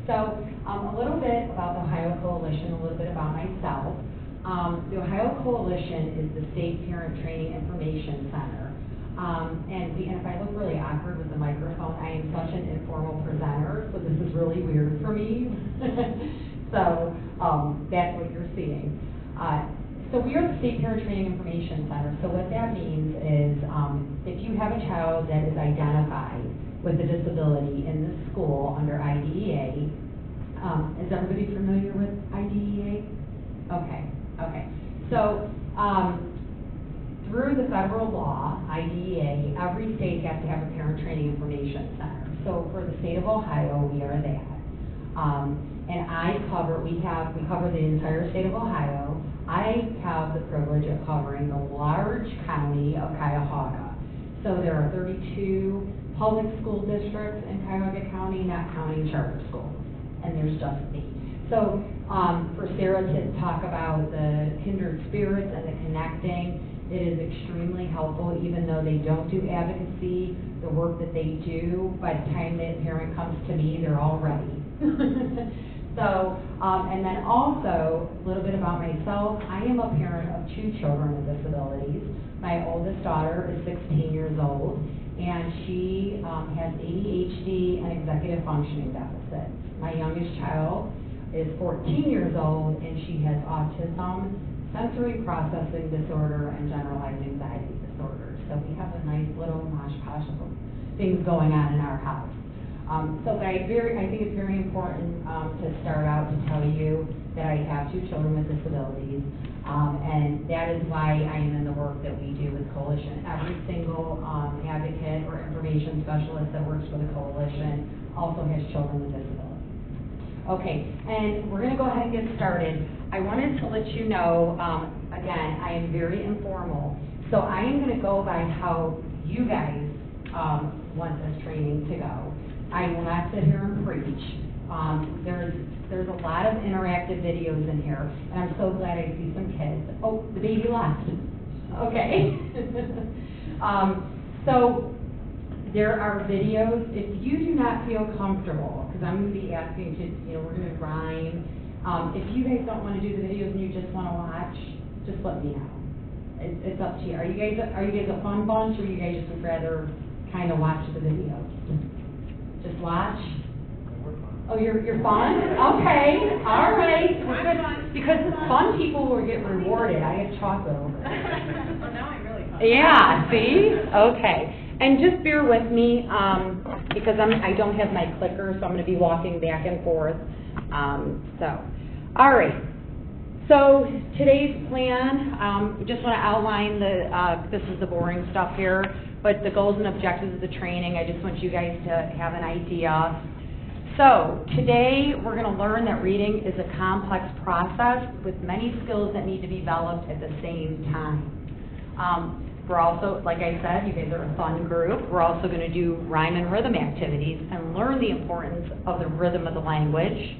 So a little bit about the Ohio Coalition, a little bit about myself. The Ohio Coalition is the State Parent Training Information Center. And if I look really awkward with the microphone, I am such an informal presenter, so this is really weird for me. So that's what you're seeing. So we are the State Parent Training Information Center. So what that means is if you have a child that is identified with a disability in the school under IDEA, is everybody familiar with IDEA? Okay. So through the federal law, IDEA, every state has to have a Parent Training Information Center. So for the state of Ohio, we are that. And we cover the entire state of Ohio. I have the privilege of covering the large county of Cuyahoga. So there are 32 public school districts in Cuyahoga County, not counting charter schools, and there's just 8. So for Sarah to talk about the kindred spirits and the connecting, it is extremely helpful, even though they don't do advocacy, the work that they do, by the time the parent comes to me, they're all ready. So, and then also, a little bit about myself. I am a parent of 2 children with disabilities. My oldest daughter is 16 years old, and she has ADHD and executive functioning deficits. My youngest child is 14 years old, and she has autism, sensory processing disorder, and generalized anxiety disorder. So we have a nice little mosh posh of things going on in our house. But I think it's very important to start out to tell you that I have 2 children with disabilities, and that is why I am in the work that we do with Coalition. Every single advocate or information specialist that works for the Coalition also has children with disabilities. Okay, and we're going to go ahead and get started. I wanted to let you know, again, I am very informal, so I am going to go by how you guys want this training to go. I will not sit here and preach. There's a lot of interactive videos in here, and I'm so glad I see some kids. Oh, the baby left. Okay. So there are videos. If you do not feel comfortable, because I'm going to be asking to, we're going to rhyme. If you guys don't want to do the videos and you just want to watch, just let me know. It's up to you. Are you guys a fun bunch, or you guys just would rather kind of watch the videos? Just watch? Oh, you're fun? Okay, all right. Because fun people will get rewarded. I have chocolate over there. Well, now I'm really fun. Yeah, see? Okay. And just bear with me, because I don't have my clicker, so I'm going to be walking back and forth. All right. So today's plan, we just want to outline this is the boring stuff here, but the goals and objectives of the training, I just want you guys to have an idea. So today we're going to learn that reading is a complex process with many skills that need to be developed at the same time. We're also, like I said, you guys are a fun group. We're also going to do rhyme and rhythm activities and learn the importance of the rhythm of the language.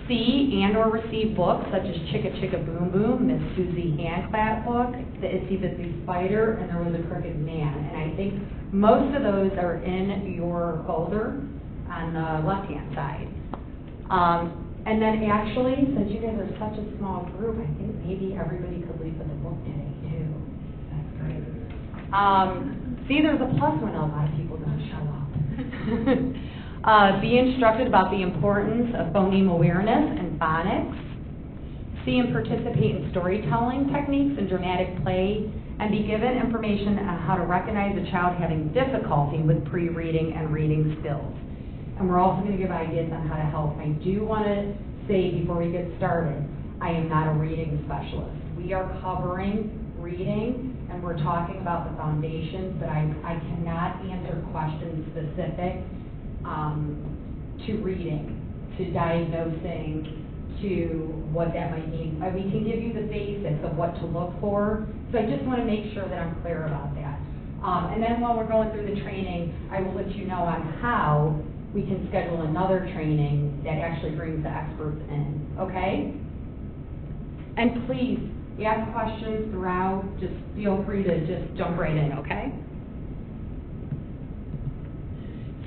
See and or receive books such as Chicka Chicka Boom Boom, Miss Susie Handclap book, The Itsy Bitsy Spider, and There Was a Crooked Man. And I think most of those are in your folder on the left-hand side. And then actually, since you guys are such a small group, I think maybe everybody could leave with a book today, too. That's great. See, there's a plus when a lot of people don't show up. Be instructed about the importance of phoneme awareness and phonics. See and participate in storytelling techniques and dramatic play, and be given information on how to recognize a child having difficulty with pre-reading and reading skills. And we're also going to give ideas on how to help. I do want to say before we get started, I am not a reading specialist. We are covering reading, and we're talking about the foundations, but I cannot answer questions specific to reading, to diagnosing, to what that might mean. We can give you the basics of what to look for, so I just want to make sure that I'm clear about that. And then while we're going through the training, I will let you know on how we can schedule another training that actually brings the experts in, okay? And please, ask questions throughout, just feel free to just jump right in, okay?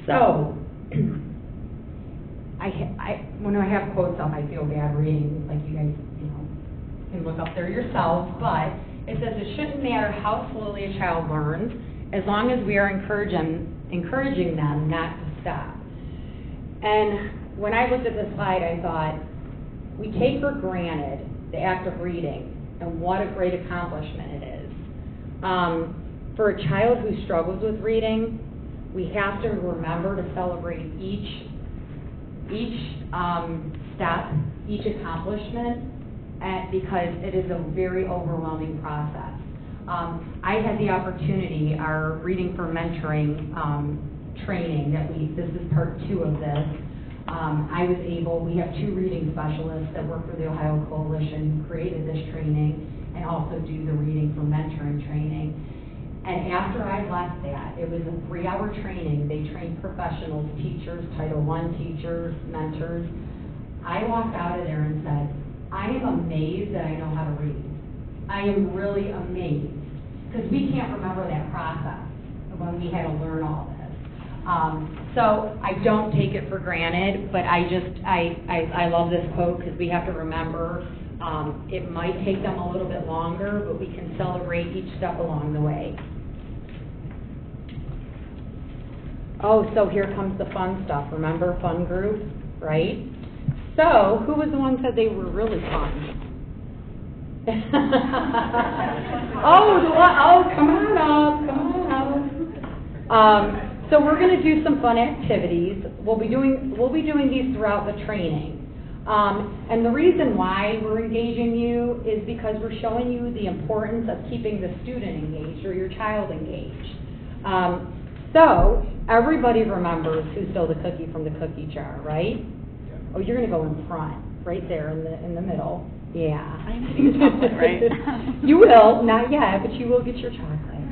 So, when I have quotes up, I feel bad reading, like you guys, can look up there yourselves, but it says it shouldn't matter how slowly a child learns, as long as we are encouraging them not to stop. And when I looked at this slide, I thought, we take for granted the act of reading, and what a great accomplishment it is. For a child who struggles with reading, we have to remember to celebrate each step, each accomplishment, because it is a very overwhelming process. I had the opportunity, our Reading for Mentoring training this is part 2 of this. We have 2 reading specialists that work for the Ohio Coalition who created this training and also do the Reading for Mentoring training. And after I left that, it was a 3-hour training. They trained professionals, teachers, Title I teachers, mentors. I walked out of there and said, I am amazed that I know how to read. I am really amazed, because we can't remember that process when we had to learn all this. So I don't take it for granted, but I love this quote, because we have to remember it might take them a little bit longer, but we can celebrate each step along the way. Oh, so here comes the fun stuff. Remember fun group, right? So who was the one who said they were really fun? Come on up. So we're going to do some fun activities. We'll be doing these throughout the training. And the reason why we're engaging you is because we're showing you the importance of keeping the student engaged or your child engaged. So everybody remembers who stole the cookie from the cookie jar, right? Oh, you're going to go in front, right there in the middle. Yeah. I'm getting chocolate, right? You will, not yet, but you will get your chocolate.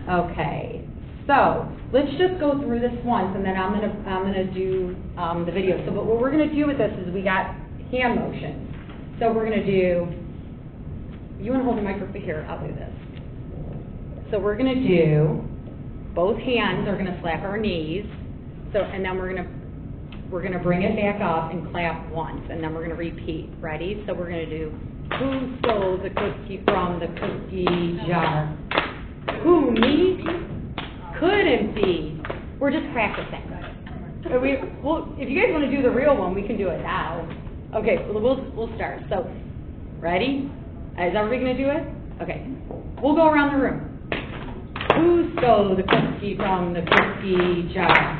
Okay. So let's just go through this once, and then I'm gonna do the video. So, but what we're gonna do with this is we got hand motions. So we're gonna do. You want to hold the microphone here? I'll do this. So we're gonna do. Both hands are gonna slap our knees. So and then we're gonna bring it back up and clap once, and then we're gonna repeat. Ready? So we're gonna do. Who stole the cookie from the cookie jar? Who, me? Couldn't be. We're just practicing. If you guys want to do the real one, we can do it now. Okay, we'll start. So, ready? Is everybody going to do it? Okay. We'll go around the room. Who stole the cookie from the cookie jar?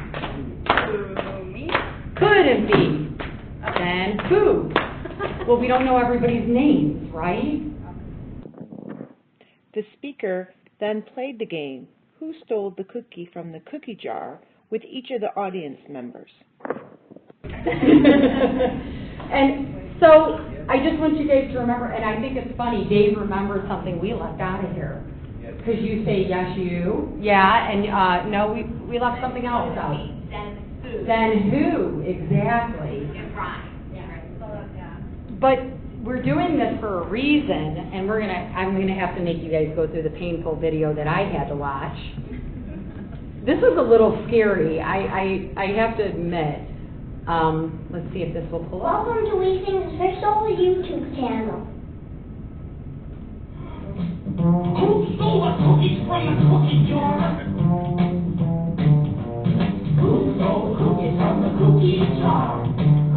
Me? Couldn't be. Then who? Well, we don't know everybody's names, right? The speaker then played the game, Who Stole the Cookie from the Cookie Jar, with each of the audience members. And so I just want you guys to remember, and I think it's funny, Dave remembered something we left out of here. Because you say, yes, you. Yeah, and no, we left something else out. Then who? Then who, exactly. And Brian. Yeah. But we're doing this for a reason, and I'm gonna have to make you guys go through the painful video that I had to watch. This was a little scary, I have to admit. Let's see if this will pull up. Welcome to We Sing's official YouTube channel. Who stole the cookies from the cookie jar? Who stole the cookies from the cookie jar?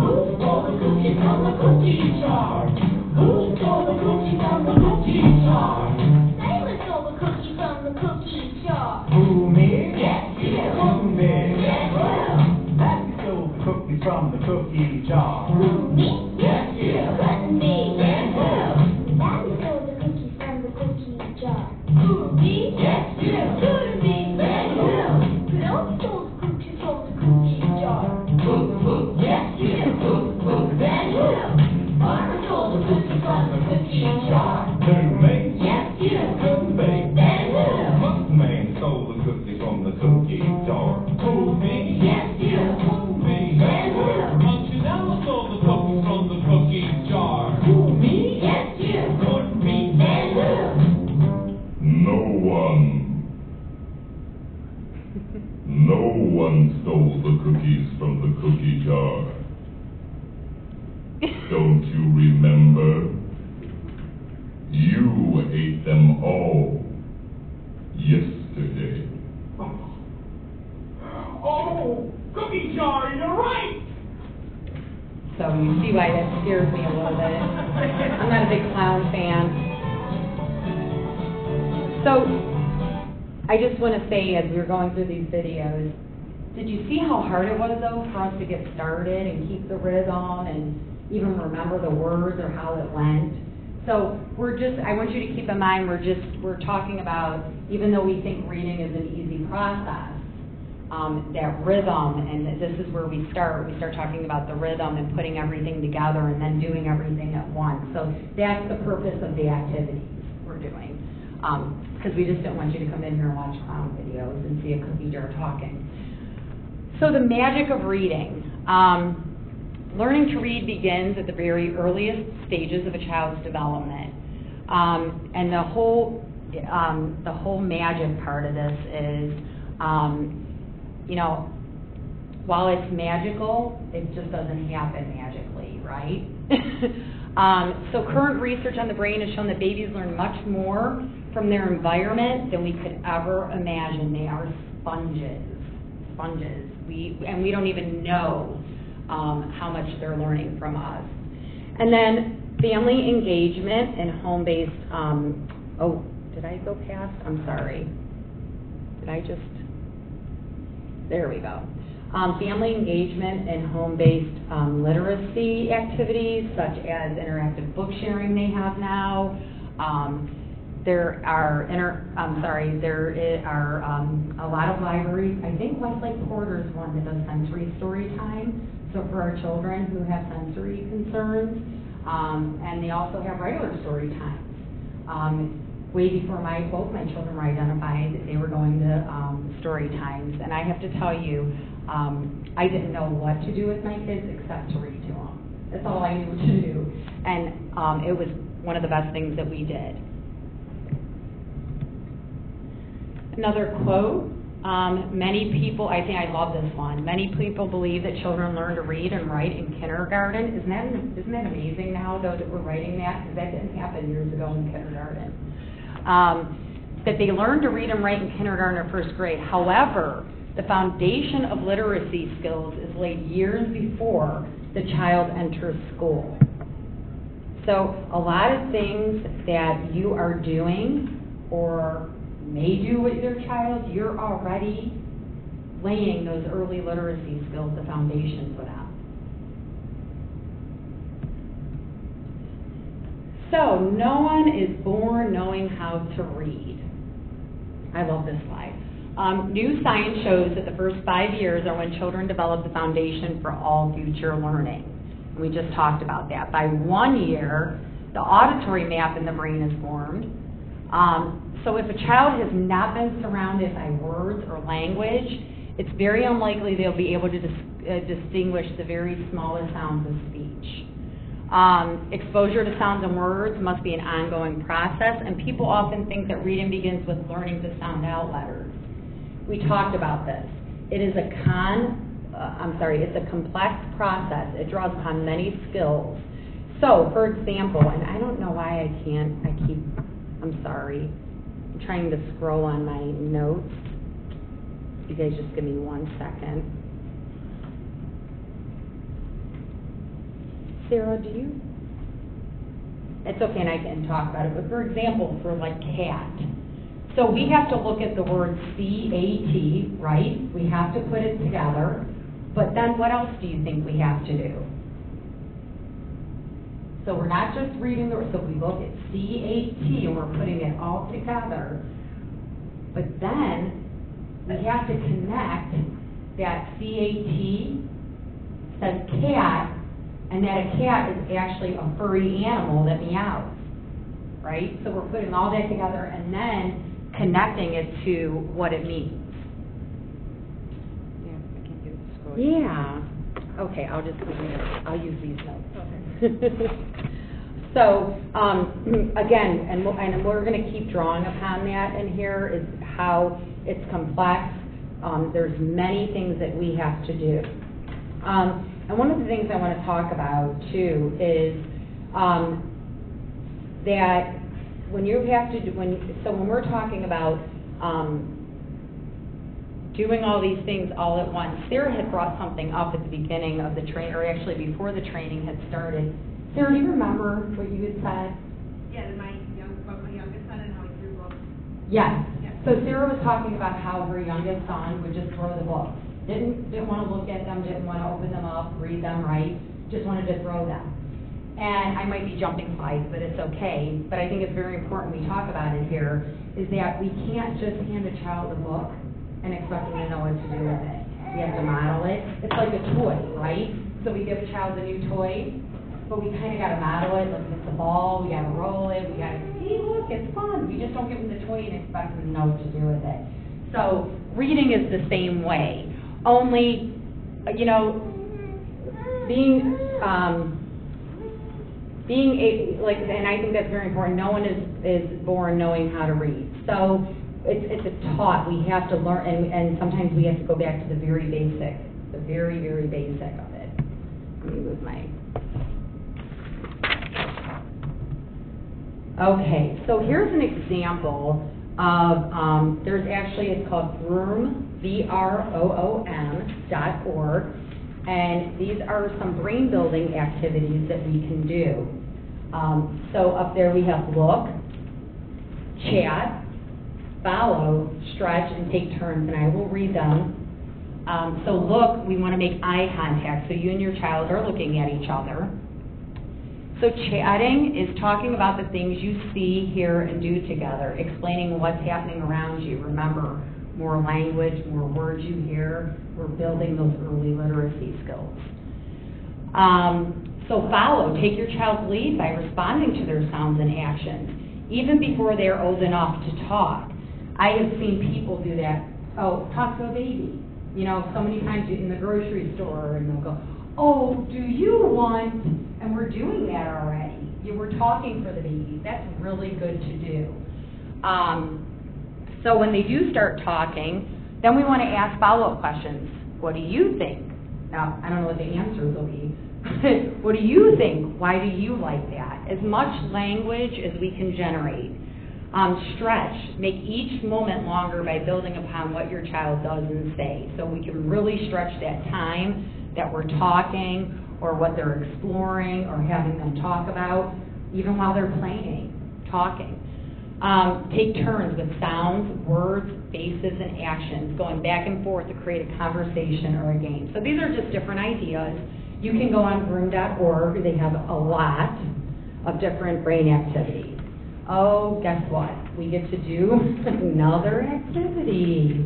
Who stole the cookies from the cookie jar? Who stole the cookie from the cookie jar? Sailor stole the cookie from the cookie jar. Who, me? Yes, you. Who, me? Yes, you. Tammie stole the cookies from the cookie jar. Who, me? Yes, you. Couldn't be. Then who? Tammie stole the cookie from the cookie jar. Who, me? Yes, you. Couldn't be. Then who? Pinocchio stole the cookie from the cookie jar. Who? Yes, you. Who? Then who? Farmer stole the cookies from the cookie jar. Who, me? Yes, you. Couldn't be. Then who? Man stole the cookies from the cookie jar. Who, me? Yes, you. Who, me? Then who? Punchinello stole the cookies from the cookie jar. Who, me? Yes, you. Couldn't be. Then who? No one stole the cookies from Don't you remember? You ate them all yesterday. Oh, cookie jar, you're right. So you see why that scares me a little bit. I'm not a big clown fan. So I just want to say, as we were going through these videos, did you see how hard it was, though, for us to get started and keep the rhythm and even remember the words or how it went? So I want you to keep in mind, we're talking about, even though we think reading is an easy process, that rhythm, and this is where we start talking about the rhythm and putting everything together and then doing everything at once. So that's the purpose of the activities we're doing, because we just don't want you to come in here and watch clown videos and see a cookie jar talking. So the magic of reading. Learning to read begins at the very earliest stages of a child's development. And the whole magic part of this is, while it's magical, it just doesn't happen magically, right? So current research on the brain has shown that babies learn much more from their environment than we could ever imagine. They are sponges. We don't even know how much they're learning from us. And then family engagement and home-based, did I go past? I'm sorry. There we go. Family engagement and home-based literacy activities, such as interactive book sharing they have now. There are a lot of libraries. I think Westlake Porter's one that does sensory story time. So for our children who have sensory concerns, and they also have regular story times. Way before both my children were identified, they were going to story times, and I have to tell you, I didn't know what to do with my kids except to read to them. That's all I knew to do, and it was one of the best things that we did. Another quote, many people, I think I love this one, many people believe that children learn to read and write in kindergarten. Isn't that amazing now, though, that we're writing that? Because that didn't happen years ago in kindergarten. That they learn to read and write in kindergarten or first grade. However, the foundation of literacy skills is laid years before the child enters school. So a lot of things that you are doing or may do with your child, you're already laying those early literacy skills, the foundation for them. So, no one is born knowing how to read. I love this slide. New science shows that the first 5 years are when children develop the foundation for all future learning. We just talked about that. By 1 year, the auditory map in the brain is formed. So if a child has not been surrounded by words or language, it's very unlikely they'll be able to distinguish the very smallest sounds of speech. Exposure to sounds and words must be an ongoing process, and people often think that reading begins with learning to sound out letters. We talked about this. It is it's a complex process. It draws upon many skills. So, for example, and I don't know why I'm sorry. I'm trying to scroll on my notes. You guys just give me 1 second. Sarah, it's okay, and I can talk about it, but for example, for like cat. So we have to look at the word C-A-T, right? We have to put it together, but then what else do you think we have to do? So we're not just reading the word, so we look at C-A-T and we're putting it all together, but then we have to connect that C-A-T says cat, and that a cat is actually a furry animal that meows, right? So we're putting all that together and then connecting it to what it means. Yeah, I can't get it to scroll. Yeah. Okay, I'll use these notes. Okay. So, again, and we're going to keep drawing upon that in here, is how it's complex. There's many things that we have to do. And one of the things I want to talk about too is that when you have to, when we're talking about doing all these things all at once, Sarah had brought something up at the beginning of the training, or actually before the training had started. Sarah, do you remember what you had said? Yeah, my youngest son and how he threw books. Yes. Yeah. So Sarah was talking about how her youngest son would just throw the books. Didn't want to look at them, didn't want to open them up, read them right, just wanted to throw them. And I might be jumping slides, but it's okay. But I think it's very important we talk about it here, is that we can't just hand a child a book and expect them to know what to do with it. We have to model it. It's like a toy, right? So we give a child a new toy, but we kind of got to model it. Like it's a ball, we got to roll it, we got to, see, look, it's fun. We just don't give them the toy and expect them to know what to do with it. So reading is the same way. Only, you know, being and I think that's very important. No one is born knowing how to read. So it's a taught. We have to learn, and sometimes we have to go back to the very basic, the very, very basic of it. Let me move my. Okay, so here's an example of, there's actually, it's called Vroom, VROOM.org, and these are some brain building activities that we can do. So up there we have look, chat, follow, stretch, and take turns, and I will read them. So look, we want to make eye contact, so you and your child are looking at each other. So chatting is talking about the things you see, hear, and do together, explaining what's happening around you. Remember, more language, more words you hear, we're building those early literacy skills. So follow, take your child's lead by responding to their sounds and actions, even before they're old enough to talk. I have seen people do that. Oh, talk to a baby. You know, so many times in the grocery store, and they'll go, oh, do you want, and we're doing that already. We're talking for the babies. That's really good to do. So when they do start talking, then we want to ask follow-up questions. What do you think? Now, I don't know what the answers will be. What do you think? Why do you like that? As much language as we can generate. Stretch. Make each moment longer by building upon what your child does and say. So we can really stretch that time that we're talking, or what they're exploring, or having them talk about, even while they're playing, talking. Take turns with sounds, words, faces, and actions, going back and forth to create a conversation or a game. So these are just different ideas. You can go on vroom.org. They have a lot of different brain activities. Oh, guess what? We get to do another activity.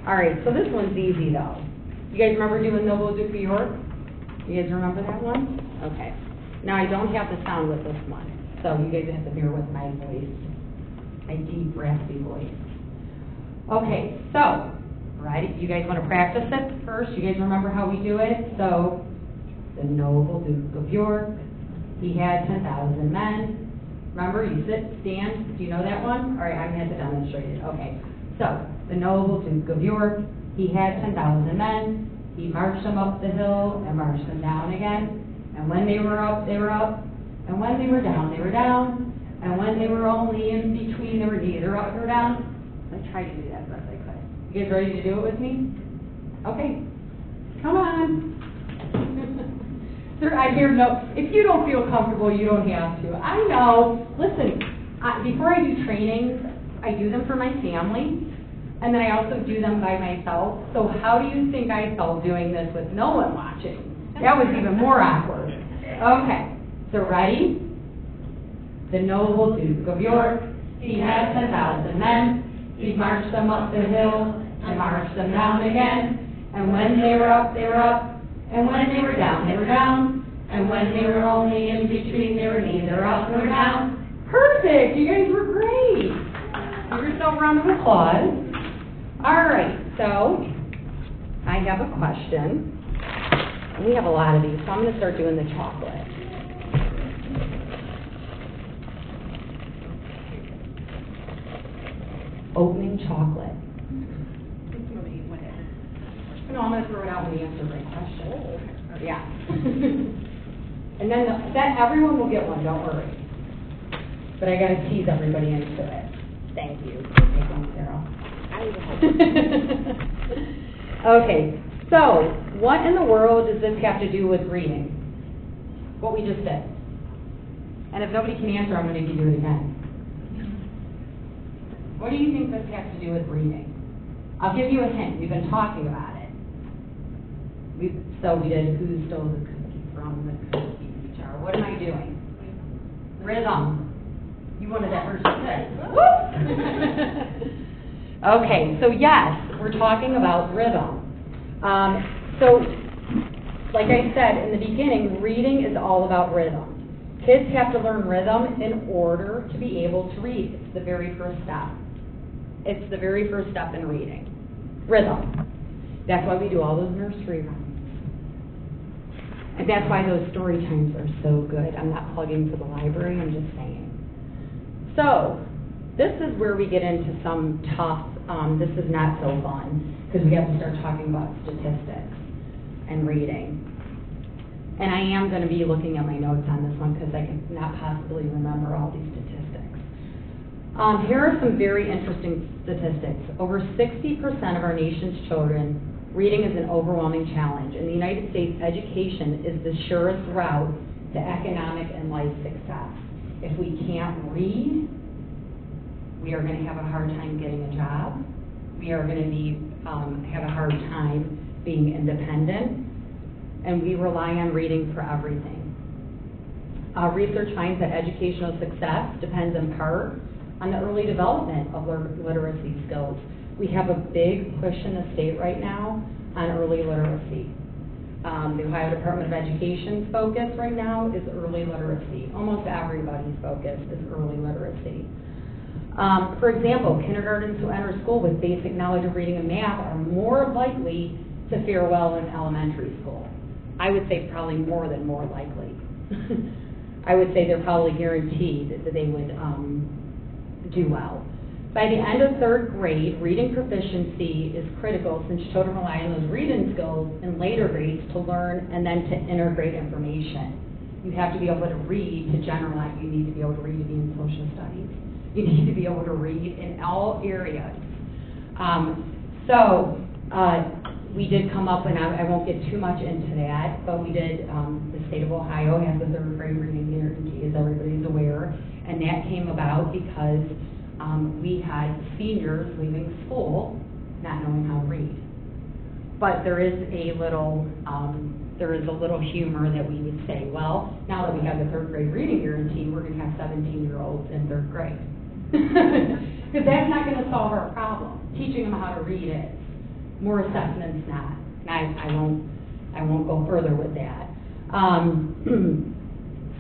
All right, so this one's easy, though. You guys remember doing Noble Duke of York? You guys remember that one? Okay. Now, I don't have the sound with this one, so you guys have to bear with my voice, my deep, raspy voice. Okay, so, right, you guys want to practice it first? You guys remember how we do it? So, the noble Duke of York, he had 10,000 men. Remember, you sit, stand. Do you know that one? All right, I'm going to have to demonstrate it. Okay, so, the noble Duke of York, he had 10,000 men. He marched them up the hill and marched them down again. And when they were up, they were up. And when they were down, they were down. And when they were only in between, they were neither up nor down. I tried to do that best I could. You guys ready to do it with me? Okay. Come on. I hear no. If you don't feel comfortable, you don't have to. I know. Listen, before I do trainings, I do them for my family. And then I also do them by myself. So how do you think I felt doing this with no one watching? That was even more awkward. Okay, so ready? The noble Duke of York, he had 10,000 men. He marched them up the hill and marched them down again. And when they were up, they were up. And when they were down, they were down. And when they were only in between, they were neither up nor down. Perfect, you guys were great. Give yourself a round of applause. All right, so I have a question. We have a lot of these, so I'm going to start doing the chocolate. Opening chocolate. No, I'm going to throw it out when you answer my question. Yeah. And then everyone will get one, don't worry. But I gotta tease everybody into it. Thank you. Take one, Sarah. Okay, so what in the world does this have to do with reading? What we just did. And if nobody can answer, I'm going to give you it again. What do you think this has to do with reading? I'll give you a hint. We've been talking about it. So we did who stole the cookie from the cookie jar. What am I doing? Rhythm. You wanted that first six. Okay, so yes, we're talking about rhythm. So, like I said in the beginning, reading is all about rhythm. Kids have to learn rhythm in order to be able to read. It's the very first step. It's the very first step in reading. Rhythm. That's why we do all those nursery rhymes. And that's why those story times are so good. I'm not plugging for the library, I'm just saying. So, this is where we get into some tough, this is not so fun, because we have to start talking about statistics and reading. And I am going to be looking at my notes on this one because I cannot possibly remember all these statistics. Here are some very interesting statistics. Over 60% of our nation's children, reading is an overwhelming challenge. In the United States, education is the surest route to economic and life success. If we can't read, we are going to have a hard time getting a job. We are going to have a hard time being independent. And we rely on reading for everything. Research finds that educational success depends in part on the early development of literacy skills. We have a big push in the state right now on early literacy. The Ohio Department of Education's focus right now is early literacy. Almost everybody's focus is early literacy. For example, kindergartens who enter school with basic knowledge of reading and math are more likely to fare well in elementary school. I would say probably more likely. I would say they're probably guaranteed that they would do well. By the end of third grade, reading proficiency is critical since children rely on those reading skills in later grades to learn and then to integrate information. You have to be able to read to generalize. You need to be able to read to be in social studies. You need to be able to read in all areas. We did come up, and I won't get too much into that, but we did, the state of Ohio has a third grade reading guarantee, as everybody's aware, and that came about because we had seniors leaving school not knowing how to read. But there is a little humor that we would say, well, now that we have the third grade reading guarantee, we're going to have 17-year-olds in third grade. Because that's not going to solve our problem. Teaching them how to read is. More assessments not. And I won't go further with that.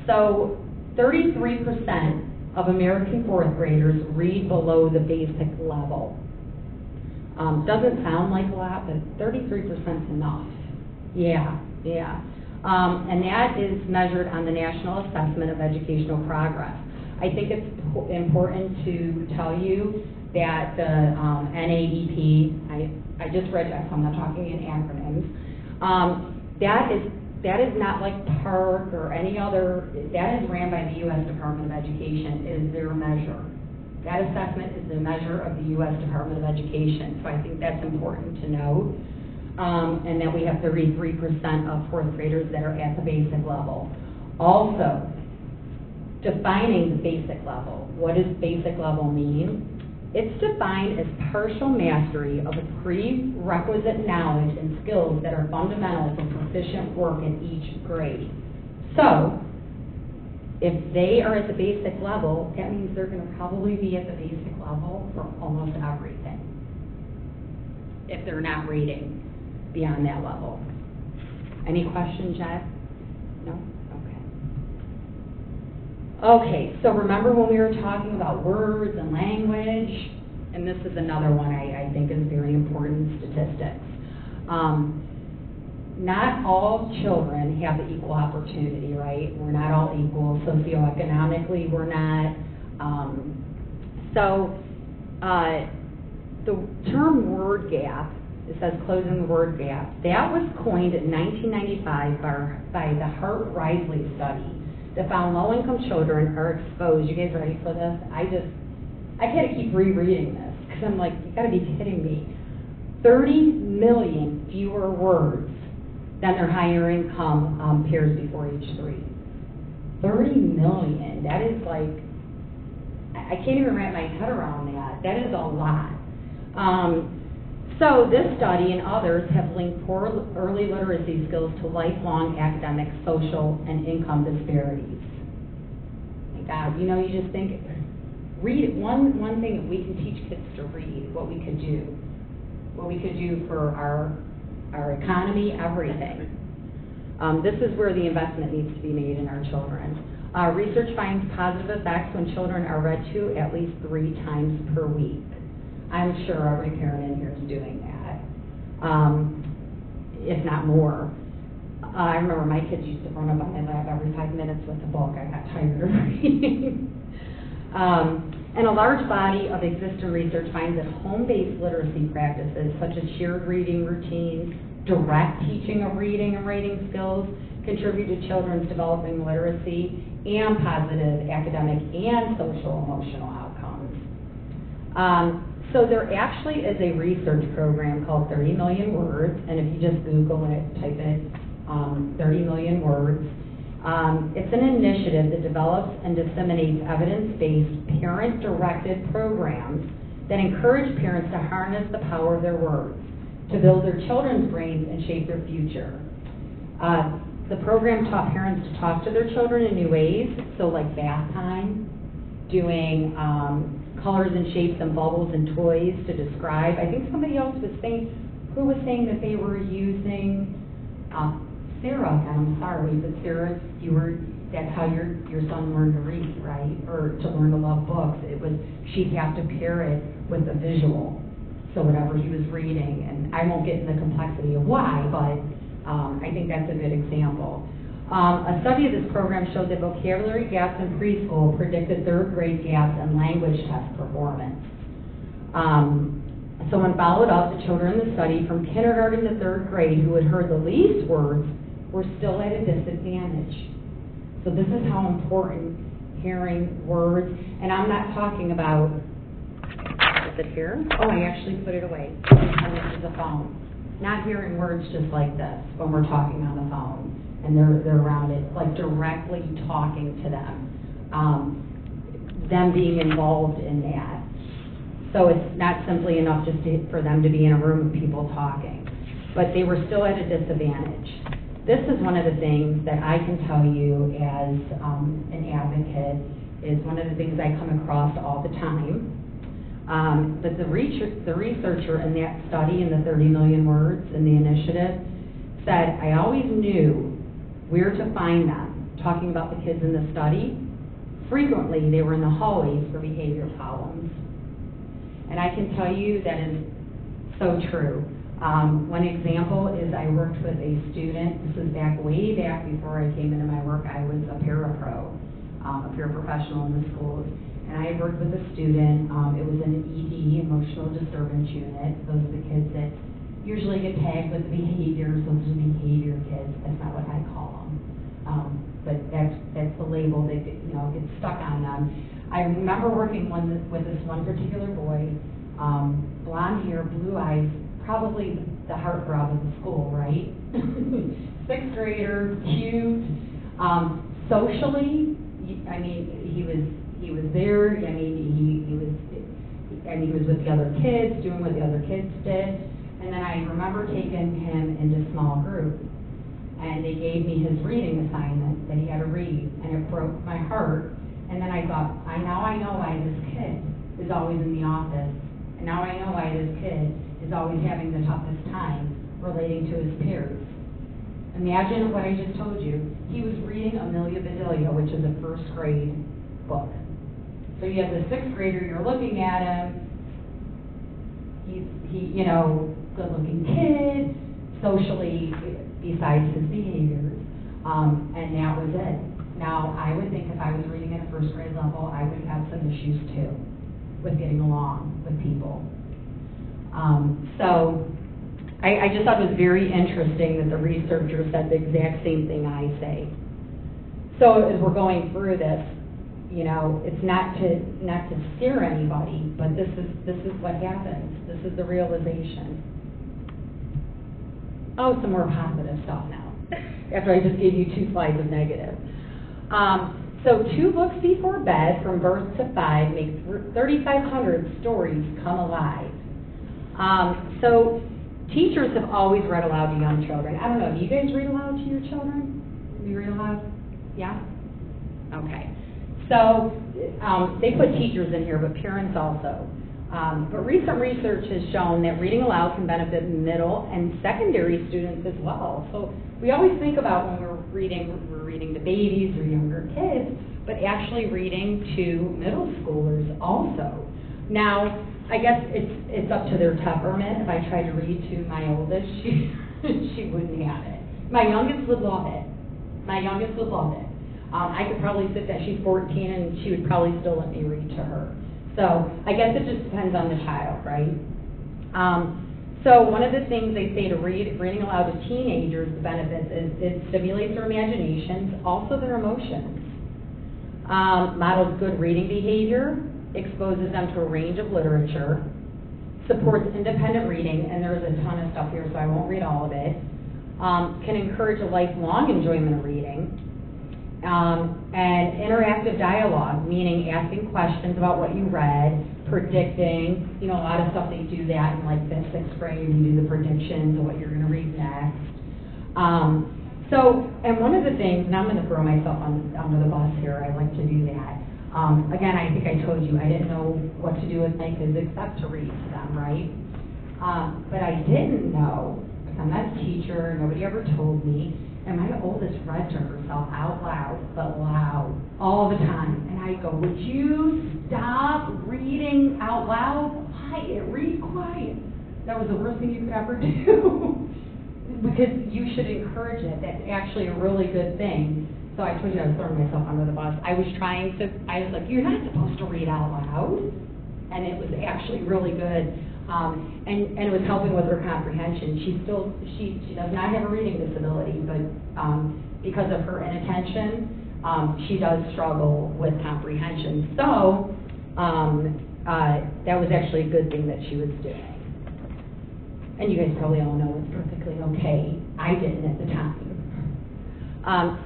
So 33% of American fourth graders read below the basic level. Doesn't sound like a lot, but 33% is enough. Yeah. And that is measured on the National Assessment of Educational Progress. I think it's important to tell you that the NAEP, I just read that, so I'm not talking in acronyms, that is not like PARC or any other, that is ran by the U.S. Department of Education, is their measure. That assessment is the measure of the U.S. Department of Education, so I think that's important to note. And that we have 33% of fourth graders that are at the basic level. Also, defining the basic level. What does basic level mean? It's defined as partial mastery of a prerequisite knowledge and skills that are fundamental for proficient work in each grade. So, if they are at the basic level, that means they're going to probably be at the basic level for almost everything, if they're not reading beyond that level. Any questions, Jess? No? Okay, so remember when we were talking about words and language? And this is another one I think is very important, statistics. Not all children have the equal opportunity, right? We're not all equal. Socioeconomically, we're not. The term word gap It says closing the word gap. That was coined in 1995 by the Hart-Risley study that found low-income children are exposed. You guys ready for this? I had to keep rereading this because I'm like, you got to be kidding me. 30 million fewer words than their higher income peers before age 3. 30 million. That is like, I can't even wrap my head around that. That is a lot. So this study and others have linked poor early literacy skills to lifelong academic, social, and income disparities. My God, you know, you just think, read one thing that we can teach kids to read, what we could do for our economy, everything. This is where the investment needs to be made in our children. Research finds positive effects when children are read to at least 3 times per week. I'm sure every parent in here is doing that, if not more. I remember my kids used to run up on my lap every 5 minutes with a book. I got tired of reading. And a large body of existing research finds that home-based literacy practices, such as shared reading routines, direct teaching of reading and writing skills, contribute to children's developing literacy and positive academic and social emotional outcomes. So there actually is a research program called 30 Million Words, and if you just Google it, type it, 30 Million Words, it's an initiative that develops and disseminates evidence-based, parent-directed programs that encourage parents to harness the power of their words, to build their children's brains and shape their future. The program taught parents to talk to their children in new ways, so like bath time, doing colors and shapes and bubbles and toys to describe. I think somebody else was saying, who was saying that they were using, Sarah, I'm sorry, but Sarah, that's how your son learned to read, right? Or to learn to love books. It was, she'd have to pair it with a visual. So whatever he was reading, and I won't get into the complexity of why, but I think that's a good example. A study of this program showed that vocabulary gaps in preschool predicted 3rd grade gaps in language test performance. So when followed up, the children in the study from kindergarten to 3rd grade who had heard the least words were still at a disadvantage. So this is how important hearing words, and I'm not talking about, is it here? Oh, I actually put it away. And this is a phone. Not hearing words just like this when we're talking on the phone and they're around it, like directly talking to them being involved in that. So it's not simply enough just for them to be in a room of people talking, but they were still at a disadvantage. This is one of the things that I can tell you as an advocate is one of the things I come across all the time. But the researcher in that study in the 30 Million Words in the initiative said, I always knew where to find them, talking about the kids in the study. Frequently, they were in the hallways for behavior problems. And I can tell you that is so true. One example is I worked with a student, this was way back before I came into my work. I was a parapro, a paraprofessional in the schools. And I had worked with a student, it was an ED, emotional disturbance unit. Those are the kids that usually get tagged with behaviors. Those are the behavior kids. That's not what I call them. But that's the label that gets stuck on them. I remember working with this one particular boy, blonde hair, blue eyes, probably the heartthrob of the school, right? 6th grader, cute. Socially, I mean, he was there. I mean, he was with the other kids, doing what the other kids did. And then I remember taking him into small group, and they gave me his reading assignment that he had to read, and it broke my heart. And then I thought, now I know why this kid is always in the office, and now I know why this kid is always having the toughest time relating to his peers. Imagine what I just told you. He was reading Amelia Bedelia, which is a 1st grade book. So you have the 6th grader, you're looking at him, he's good-looking kid, socially, besides his behaviors, and that was it. Now, I would think if I was reading at a 1st grade level, I would have some issues too with getting along with people. So I just thought it was very interesting that the researcher said the exact same thing I say. So as we're going through this, you know, it's not to scare anybody, but this is what happens. This is the realization. Oh, some more positive stuff now, after I just gave you 2 slides of negative. So 2 books before bed, from birth to 5, make 3,500 stories come alive. So teachers have always read aloud to young children. I don't know, do you guys read aloud to your children? Do you read aloud? Yeah? Okay. So they put teachers in here, but parents also. But recent research has shown that reading aloud can benefit middle and secondary students as well. So we always think about when we're reading to babies or younger kids, but actually reading to middle schoolers also. Now, I guess it's up to their temperament. If I tried to read to my oldest, she wouldn't have it. My youngest would love it. I could probably sit there, she's 14, and she would probably still let me read to her. So I guess it just depends on the child, right? So one of the things they say to reading aloud to teenagers, the benefits is it stimulates their imaginations, also their emotions. Models good reading behavior, exposes them to a range of literature, supports independent reading, and there's a ton of stuff here, so I won't read all of it. Can encourage a lifelong enjoyment of reading. And interactive dialogue, meaning asking questions about what you read, predicting, you know, a lot of stuff they do that in like 5th, 6th grade, you do the predictions of what you're going to read next. And one of the things, and I'm going to throw myself under the bus here, I like to do that. Again, I think I told you I didn't know what to do with my kids except to read to them, right? But I didn't know, because I'm not a teacher, nobody ever told me. And my oldest read to herself out loud, but loud, all the time. And I go, would you stop reading out loud? Quiet, read quiet. That was the worst thing you could ever do. Because you should encourage it. That's actually a really good thing. So I told you I was throwing myself under the bus. I was like, you're not supposed to read out loud. And it was actually really good. And it was helping with her comprehension. She does not have a reading disability, but because of her inattention, she does struggle with comprehension. So that was actually a good thing that she was doing. And you guys probably all know it's perfectly okay. I didn't at the time.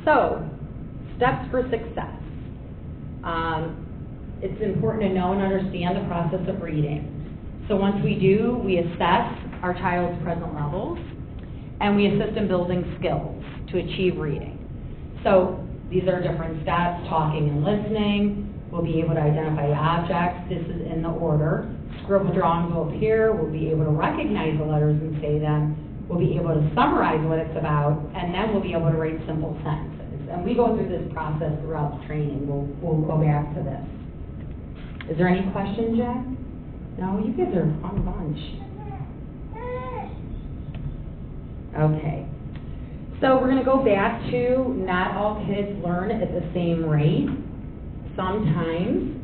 So, steps for success. It's important to know and understand the process of reading. So once we do, we assess our child's present levels, and we assist in building skills to achieve reading. So these are different steps: talking and listening. We'll be able to identify objects. This is in the order. Scribble drawings will appear. We'll be able to recognize the letters and say them. We'll be able to summarize what it's about, and then we'll be able to write simple sentences. And we go through this process throughout the training. We'll go back to this. Is there any questions, Jack? No, you guys are a fun bunch. Okay. So we're going to go back to not all kids learn at the same rate. Sometimes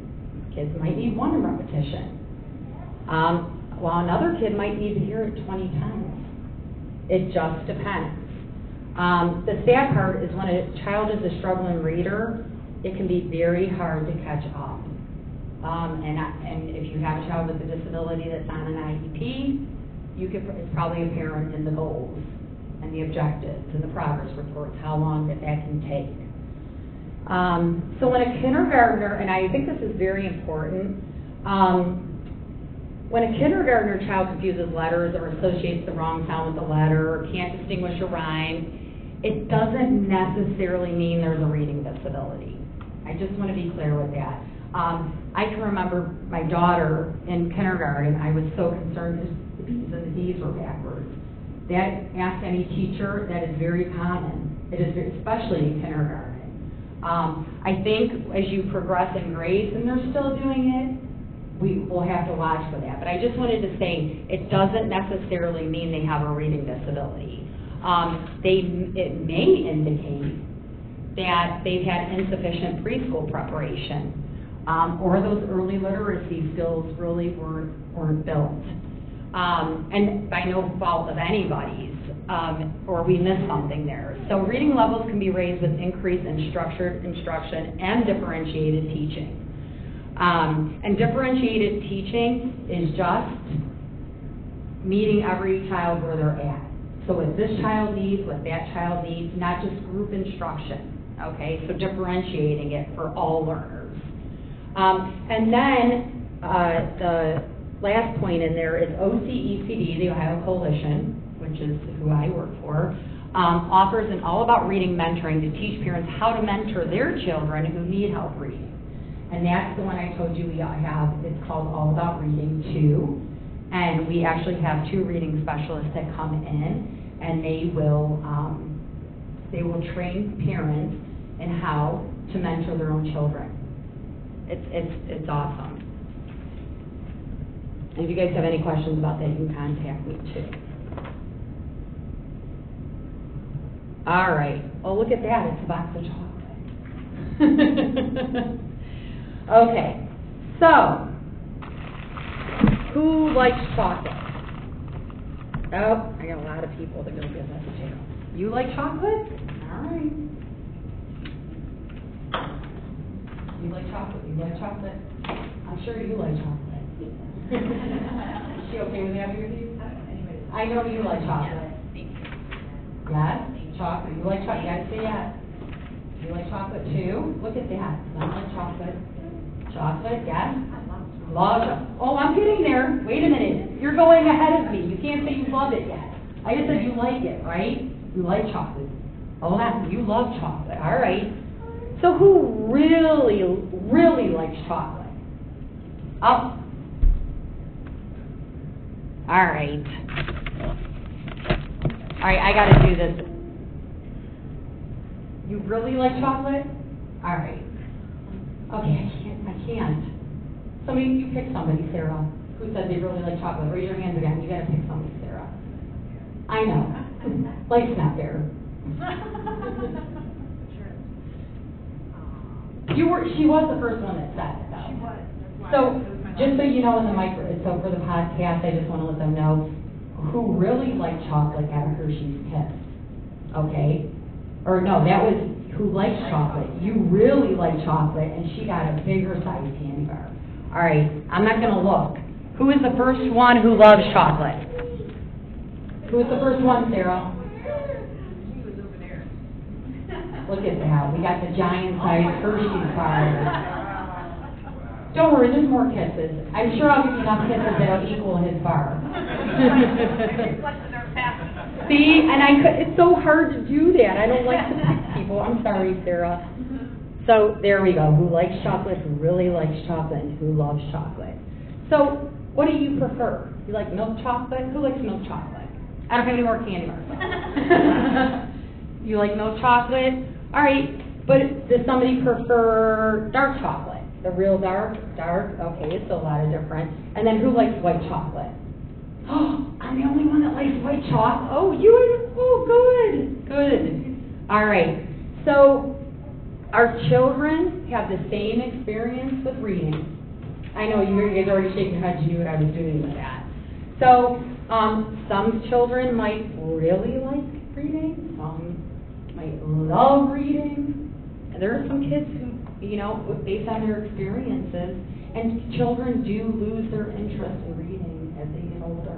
kids might need 1 repetition, while another kid might need to hear it 20 times. It just depends. The sad part is when a child is a struggling reader, it can be very hard to catch up. And if you have a child with a disability that's on an IEP, it's probably apparent in the goals and the objectives and the progress reports how long that can take. So when a kindergartner, and I think this is very important, when a kindergartner child confuses letters or associates the wrong sound with the letter or can't distinguish a rhyme, it doesn't necessarily mean there's a reading disability. I just want to be clear with that. I can remember my daughter in kindergarten. I was so concerned because the B's and the D's were backwards. That, ask any teacher, that is very common. It is, especially in kindergarten. I think as you progress in grades and they're still doing it, we will have to watch for that. But I just wanted to say it doesn't necessarily mean they have a reading disability. It may indicate that they've had insufficient preschool preparation. Or those early literacy skills really weren't built. and by no fault of anybody's, or we missed something there. So reading levels can be raised with increase in structured instruction and differentiated teaching. And differentiated teaching is just meeting every child where they're at. So what this child needs, what that child needs, not just group instruction, okay? So differentiating it for all learners. And then the last point in there is OCECD, the Ohio Coalition, which is who I work for, offers an all-about reading mentoring to teach parents how to mentor their children who need help reading. And that's the one I told you we have. It's called All About Reading 2. And we actually have 2 reading specialists that come in, and they will train parents in how to mentor their own children. It's awesome. And if you guys have any questions about that, you can contact me too. All right. Oh, look at that. It's a box of chocolate. Okay. So, who likes chocolate? Oh, I got a lot of people that go get this too. You like chocolate? All right. You like chocolate? You like chocolate? I'm sure you like chocolate. Is she okay with having with you? I know you like chocolate. Yes? Chocolate. You like chocolate? You gotta say yes. You like chocolate too? Look at that. I like chocolate. Chocolate, yes? Love it. Oh, I'm getting there. Wait a minute. You're going ahead of me. You can't say you love it yet. I just said you like it, right? You like chocolate. Oh, you love chocolate. All right. So who really, really likes chocolate? Up. All right. All right, I got to do this. You really like chocolate? All right. Okay, I can't. Somebody, you pick somebody, Sarah, who said they really like chocolate. Raise your hands again. You got to pick somebody, Sarah. I know. Life's not fair. She was the first one that said it, though. She was. So, just so you know, in the so for the podcast, I just want to let them know who really liked chocolate got a Hershey's Kiss. Okay? Or no, that was who likes chocolate. You really like chocolate, and she got a bigger size candy bar. All right, I'm not going to look. Who is the first one who loves chocolate? Who is the first one, Sarah? She was over there. Look at that. We got the giant size Hershey's bar. Don't worry, there's more kisses. I'm sure I'll give you enough kisses that'll equal his bar. See, and it's so hard to do that. I don't like to pick people. I'm sorry, Sarah. So there we go. Who likes chocolate, who really likes chocolate, and who loves chocolate. So what do you prefer? You like milk chocolate? Who likes milk chocolate? I don't have any more candy bars. You like milk chocolate? All right, but does somebody prefer dark chocolate? The real dark? Okay, it's a lot of different. And then who likes white chocolate? Oh, I'm the only one that likes white chocolate. Oh, good. All right, so our children have the same experience with reading. I know you guys already shaking your heads, you knew what I was doing with that. So, some children might really like reading, some might love reading. And there are some kids who, based on their experiences, and children do lose their interest in reading as they get older.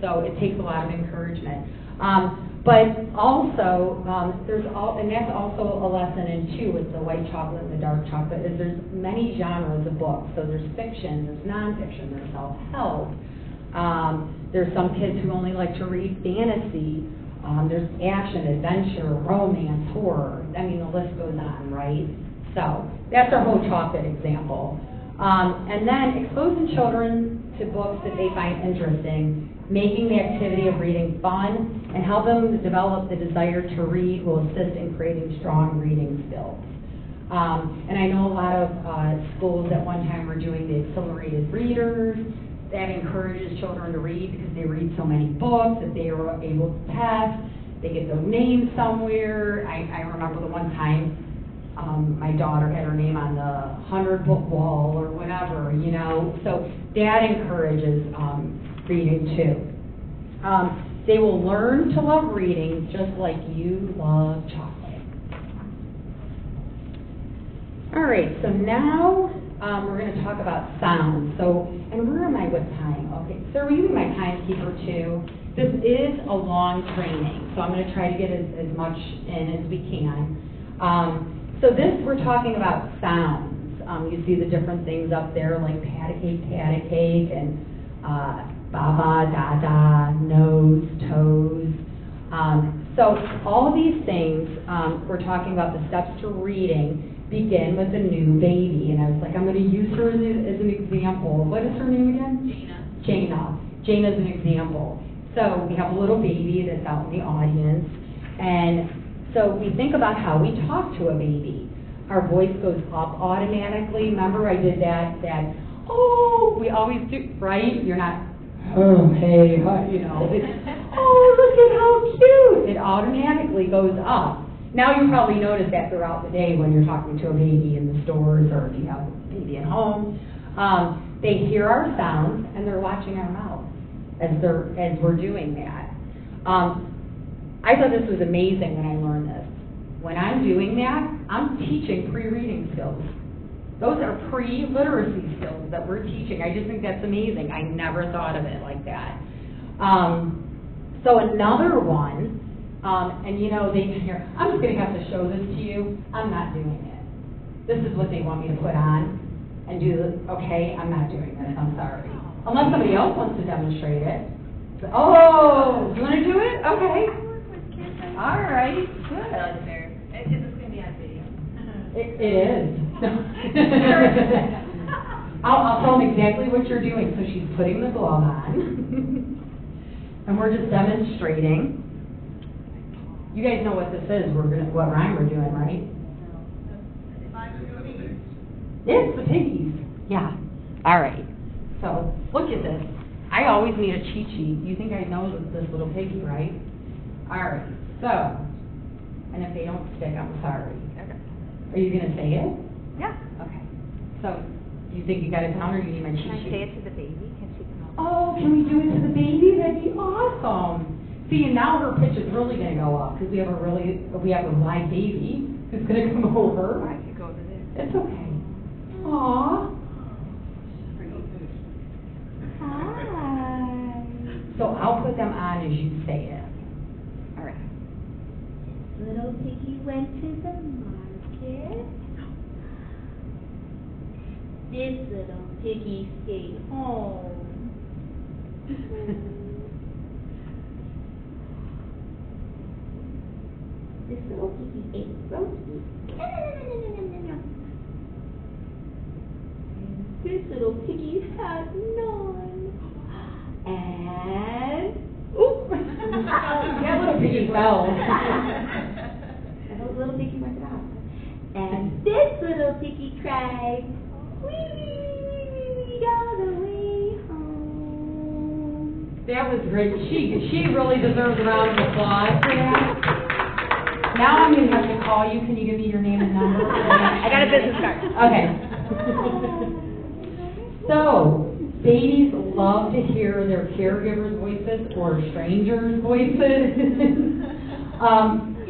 So it takes a lot of encouragement. But also, and that's also a lesson in too with the white chocolate and the dark chocolate, is there's many genres of books. So there's fiction, there's nonfiction, there's self-help. There's some kids who only like to read fantasy. There's action, adventure, romance, horror. I mean, the list goes on, right? So that's our whole chocolate example. And then exposing children to books that they find interesting, making the activity of reading fun, and help them develop the desire to read will assist in creating strong reading skills. And I know a lot of schools at one time were doing the accelerated readers. That encourages children to read because they read so many books that they are able to pass. They get their name somewhere. I remember the one time my daughter had her name on the 100-book wall or whatever, So that encourages reading too. They will learn to love reading just like you love chocolate. All right, so now we're going to talk about sound. So, and where am I with time? Okay, so we're using my timekeeper too. This is a long training, so I'm going to try to get as much in as we can. So this, we're talking about sounds. You see the different things up there like pat a cake, and ba-ba, da-da, nose, toes. So all of these things, we're talking about the steps to reading begin with a new baby. And I was like, I'm going to use her as an example. What is her name again? Jana. Jana's an example. So we have a little baby that's out in the audience. And so we think about how we talk to a baby. Our voice goes up automatically. Remember I did that, oh, we always do, right? You're not, oh, hey, you know, it's, oh, look at how cute. It automatically goes up. Now you probably notice that throughout the day when you're talking to a baby in the stores or if you have a baby at home. They hear our sounds and they're watching our mouth as we're doing that. I thought this was amazing when I learned this. When I'm doing that, I'm teaching pre-reading skills. Those are pre-literacy skills that we're teaching. I just think that's amazing. I never thought of it like that. So another one, and you know, they hear, I'm just going to have to show this to you. I'm not doing it. This is what they want me to put on and do. Okay, I'm not doing this. I'm sorry. Unless somebody else wants to demonstrate it. Oh, you want to do it? Okay. All right, good. Is this going to be on video? It is. I'll tell them exactly what you're doing. So she's putting the glove on. And we're just demonstrating. You guys know what this is. What rhyme we're doing, right? It's the piggies. Yeah. All right. So look at this. I always need a cheat sheet. You think I know this little piggy, right? All right. So, and if they don't stick, I'm sorry. Okay. Are you going to say it? Yeah. Okay. So, you think you got it down, or you need my cheat sheet? Can I say it to the baby? Can she come over? Oh, can we do it to the baby? That'd be awesome. See, and now her pitch is really going to go up because we have a live baby who's going to come over. I could go to this. It's okay. Aww. Hi. So I'll put them on as you say it. All right. Little piggy went to the market. This little piggy stayed home. This little piggy ate roast beef. And this little piggy had none. And oop! That little piggy fell. And those little piggy went out. And this little piggy cried, wee wee wee wee all the way home. That was great. She really deserves a round of applause for that. Now I'm going to have to call you. Can you give me your name and number? I got a business card. Okay. So, babies love to hear their caregivers' voices or strangers' voices.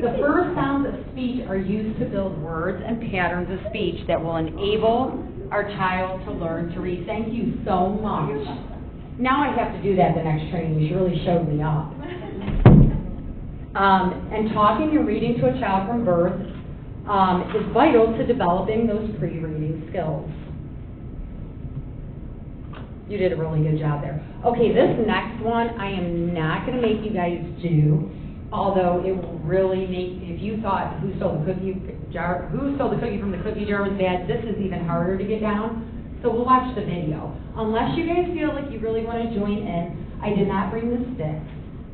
The first sounds of speech are used to build words and patterns of speech that will enable our child to learn to read. Thank you so much. Now I have to do that the next training. She really showed me up. And talking and reading to a child from birth is vital to developing those pre-reading skills. You did a really good job there. Okay, this next one I am not going to make you guys do, although it will really make, if you thought who stole the cookie from the cookie jar was bad, this is even harder to get down. So we'll watch the video. Unless you guys feel like you really want to join in, I did not bring the sticks.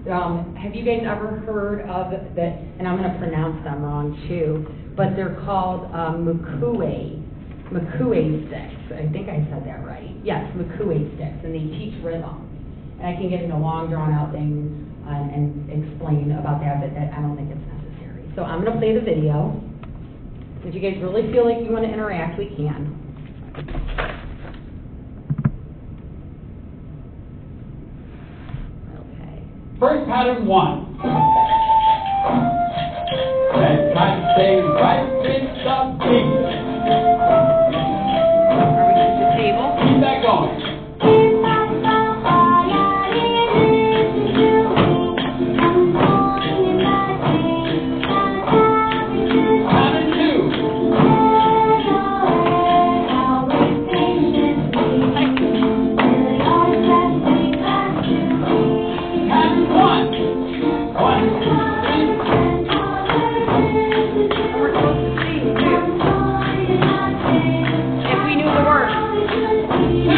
Have you guys ever heard of the, and I'm going to pronounce them wrong too, but they're called Mukue sticks. I think I said that right. Yes, Mukue sticks, and they teach rhythm. And I can get into a long, drawn-out thing and explain about that, but I don't think it's necessary. So I'm going to play the video. If you guys really feel like you want to interact, we can. First pattern 1. Red kite stays right in the beat. Are we at the table? Keep that going. Pattern 2. Pattern 1. 1, 2, 3. We're supposed to sing too. If we knew the words. 2.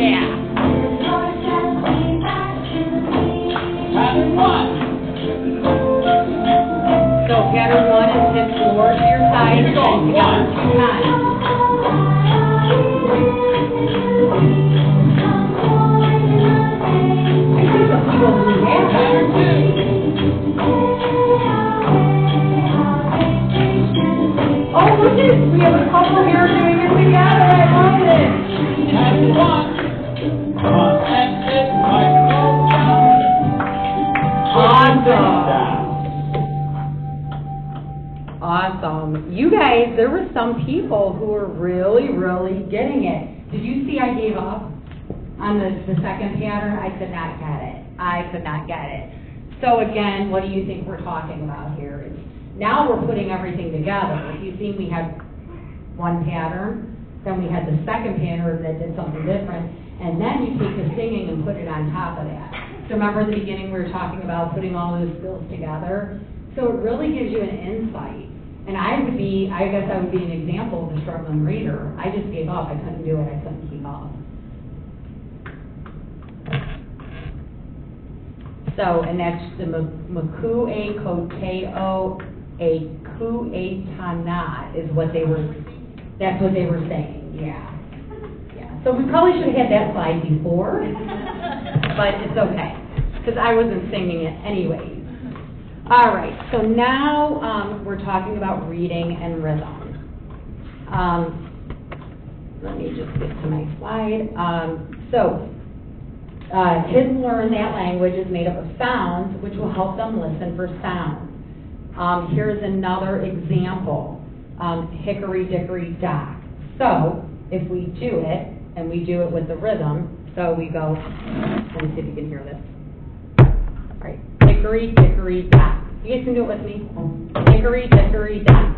Yeah. Pattern 1. So pattern 1 is hip floor to your side and then together 2 times. I think some people do that. Pattern 2. Oh, look at, we have a couple here doing it together, I love it. Pattern 1. Come on, and it might go down. Awesome. You guys, there were some people who were really, really getting it. Did you see I gave up on the second pattern? I could not get it. I could not get it. So again, what do you think we're talking about here? Now we're putting everything together. If you see we had one pattern, then we had the second pattern that did something different, and then you take the singing and put it on top of that. So remember at the beginning we were talking about putting all those skills together? So it really gives you an insight. And I guess I would be an example of a struggling reader. I just gave up. I couldn't do it. I couldn't keep up. So, and that's the Makue Koteo a Kuetana is what they were, that's what they were saying, yeah. So we probably should have had that slide before, but it's okay, because I wasn't singing it anyways. All right, so now we're talking about reading and rhythm. Let me just get to my slide. Kids learn that language is made up of sounds, which will help them listen for sound. Here's another example, hickory dickory dock. So if we do it, and we do it with the rhythm, so we go, let me see if you can hear this. All right, hickory dickory dock. You guys can do it with me. Hickory dickory dock.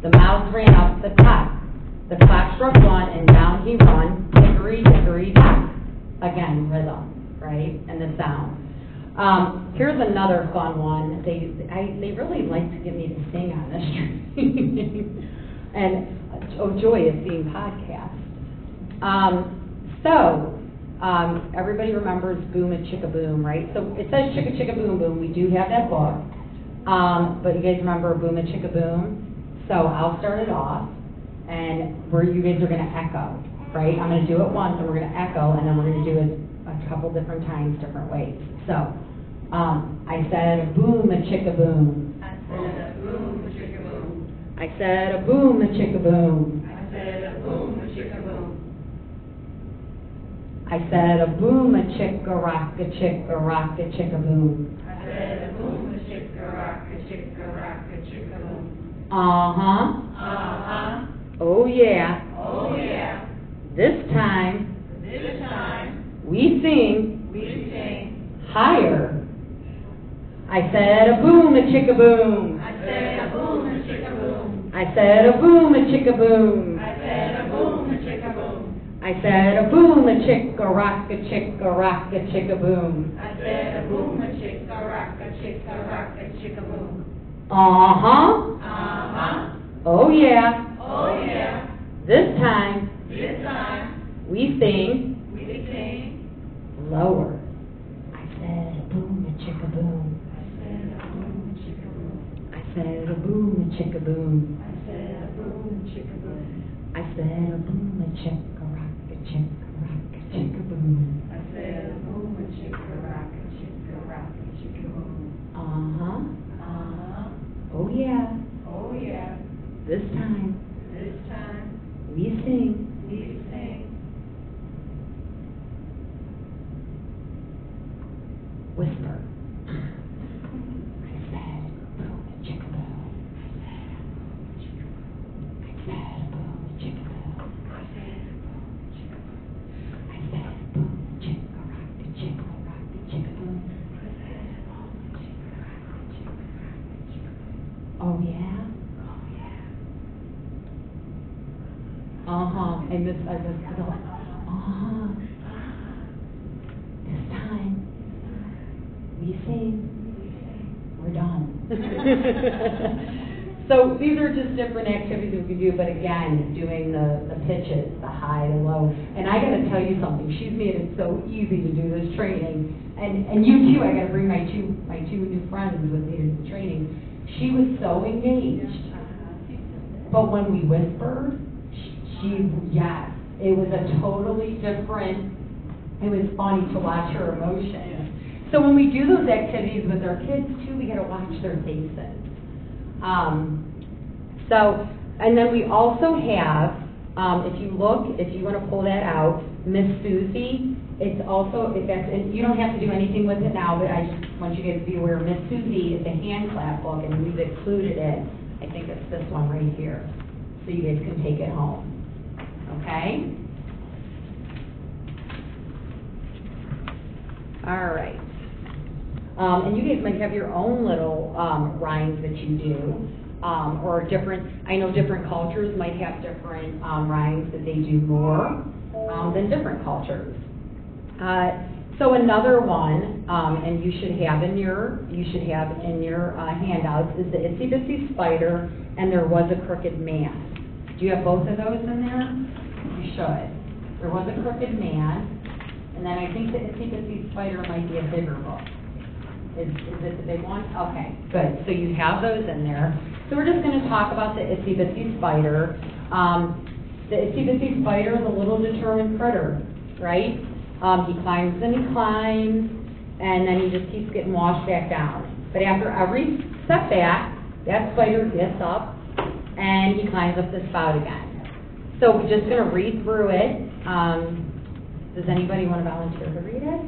The mouse ran up the top. The clock struck 1 and down he run. Hickory dickory dock. Again, rhythm, right? And the sound. Here's another fun one. They really like to get me to sing on this stream. And oh joy, it's being podcast. Everybody remembers Boom a Chicka Boom, right? So it says Chicka Chicka Boom Boom. We do have that book. But you guys remember Boom a Chicka Boom? So I'll start it off, and you guys are going to echo, right? I'm going to do it once, and we're going to echo, and then we're going to do it a couple different times, different ways. So, I said, boom a chicka boom. I said a boom a chicka boom. I said, a boom a chicka boom. I said a boom a chicka boom. I said, a boom a chicka rock a chicka boom. I said a boom a chicka rock a chicka boom. Uh-huh. Uh-huh. Oh yeah. Oh yeah. This time, we sing higher. I said a boom a chicka boom. I said a boom a chicka boom. I said a boom a chicka boom. I said a boom a chicka boom. I said a boom a chicka rock a chicka boom. I said a boom a chicka rock a chicka boom. Uh-huh. Uh-huh. Oh yeah. Oh yeah. This time, we sing lower. I said a boom a chicka boom. I said a boom a chicka boom. I said a boom a chicka boom. I said a boom a chicka boom. I said a boom a chicka rock a chicka boom. I said a boom a chicka rock a chicka boom. Uh-huh. Uh-huh. Oh yeah. Oh yeah. This time, we sing yeah? Oh, yeah. Uh-huh. And this, uh-huh. This time, we sing. We're done. So these are just different activities we can do, but again, doing the pitches, the high, the low. And I gotta tell you something, she's made it so easy to do this training. And you too, I gotta bring my two new friends with me to the training. She was so engaged. But when we whispered, yes, it was a totally different, it was funny to watch her emotions. So when we do those activities with our kids too, we gotta watch their faces. And then we also have, if you want to pull that out, Miss Susie, it's also, and you don't have to do anything with it now, but I just want you guys to be aware, Miss Susie is a hand clap book, and we've included it. I think it's this one right here, so you guys can take it home. Okay? All right. And you guys might have your own little rhymes that you do. Or I know different cultures might have different rhymes that they do more than different cultures. So another one, and you should have in your handouts, is the Itsy Bitsy Spider and There Was a Crooked Man. Do you have both of those in there? You should. There Was a Crooked Man, and then I think the Itsy Bitsy Spider might be a bigger book. Is it the big one? Okay, good. So you have those in there. So we're just going to talk about the Itsy Bitsy Spider. The Itsy Bitsy Spider is a little determined critter, right? He climbs and he climbs, and then he just keeps getting washed back down. But after every setback, that spider gets up, and he climbs up the spout again. So we're just going to read through it. Does anybody want to volunteer to read it?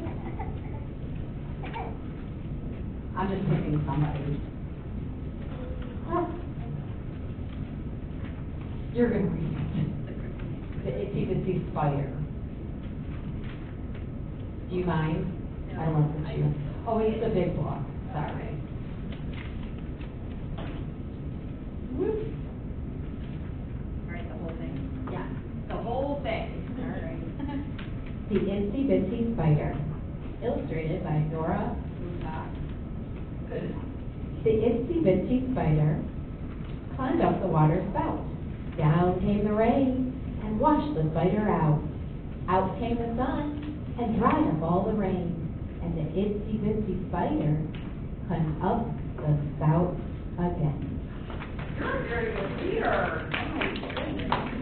I'm just picking somebody. You're going to read it. The Itsy Bitsy Spider. Do you mind? No, I don't want to put you. Oh, it's a big book. Sorry. Whoop. All right, the whole thing. Yeah, the whole thing. All right. The Itsy Bitsy Spider. Illustrated by Dora Lutak. The Itsy Bitsy Spider climbed up the water spout. Down came the rain and washed the spider out. Out came the sun and dried up all the rain. And the Itsy Bitsy Spider climbed up the spout again. You're a very good reader.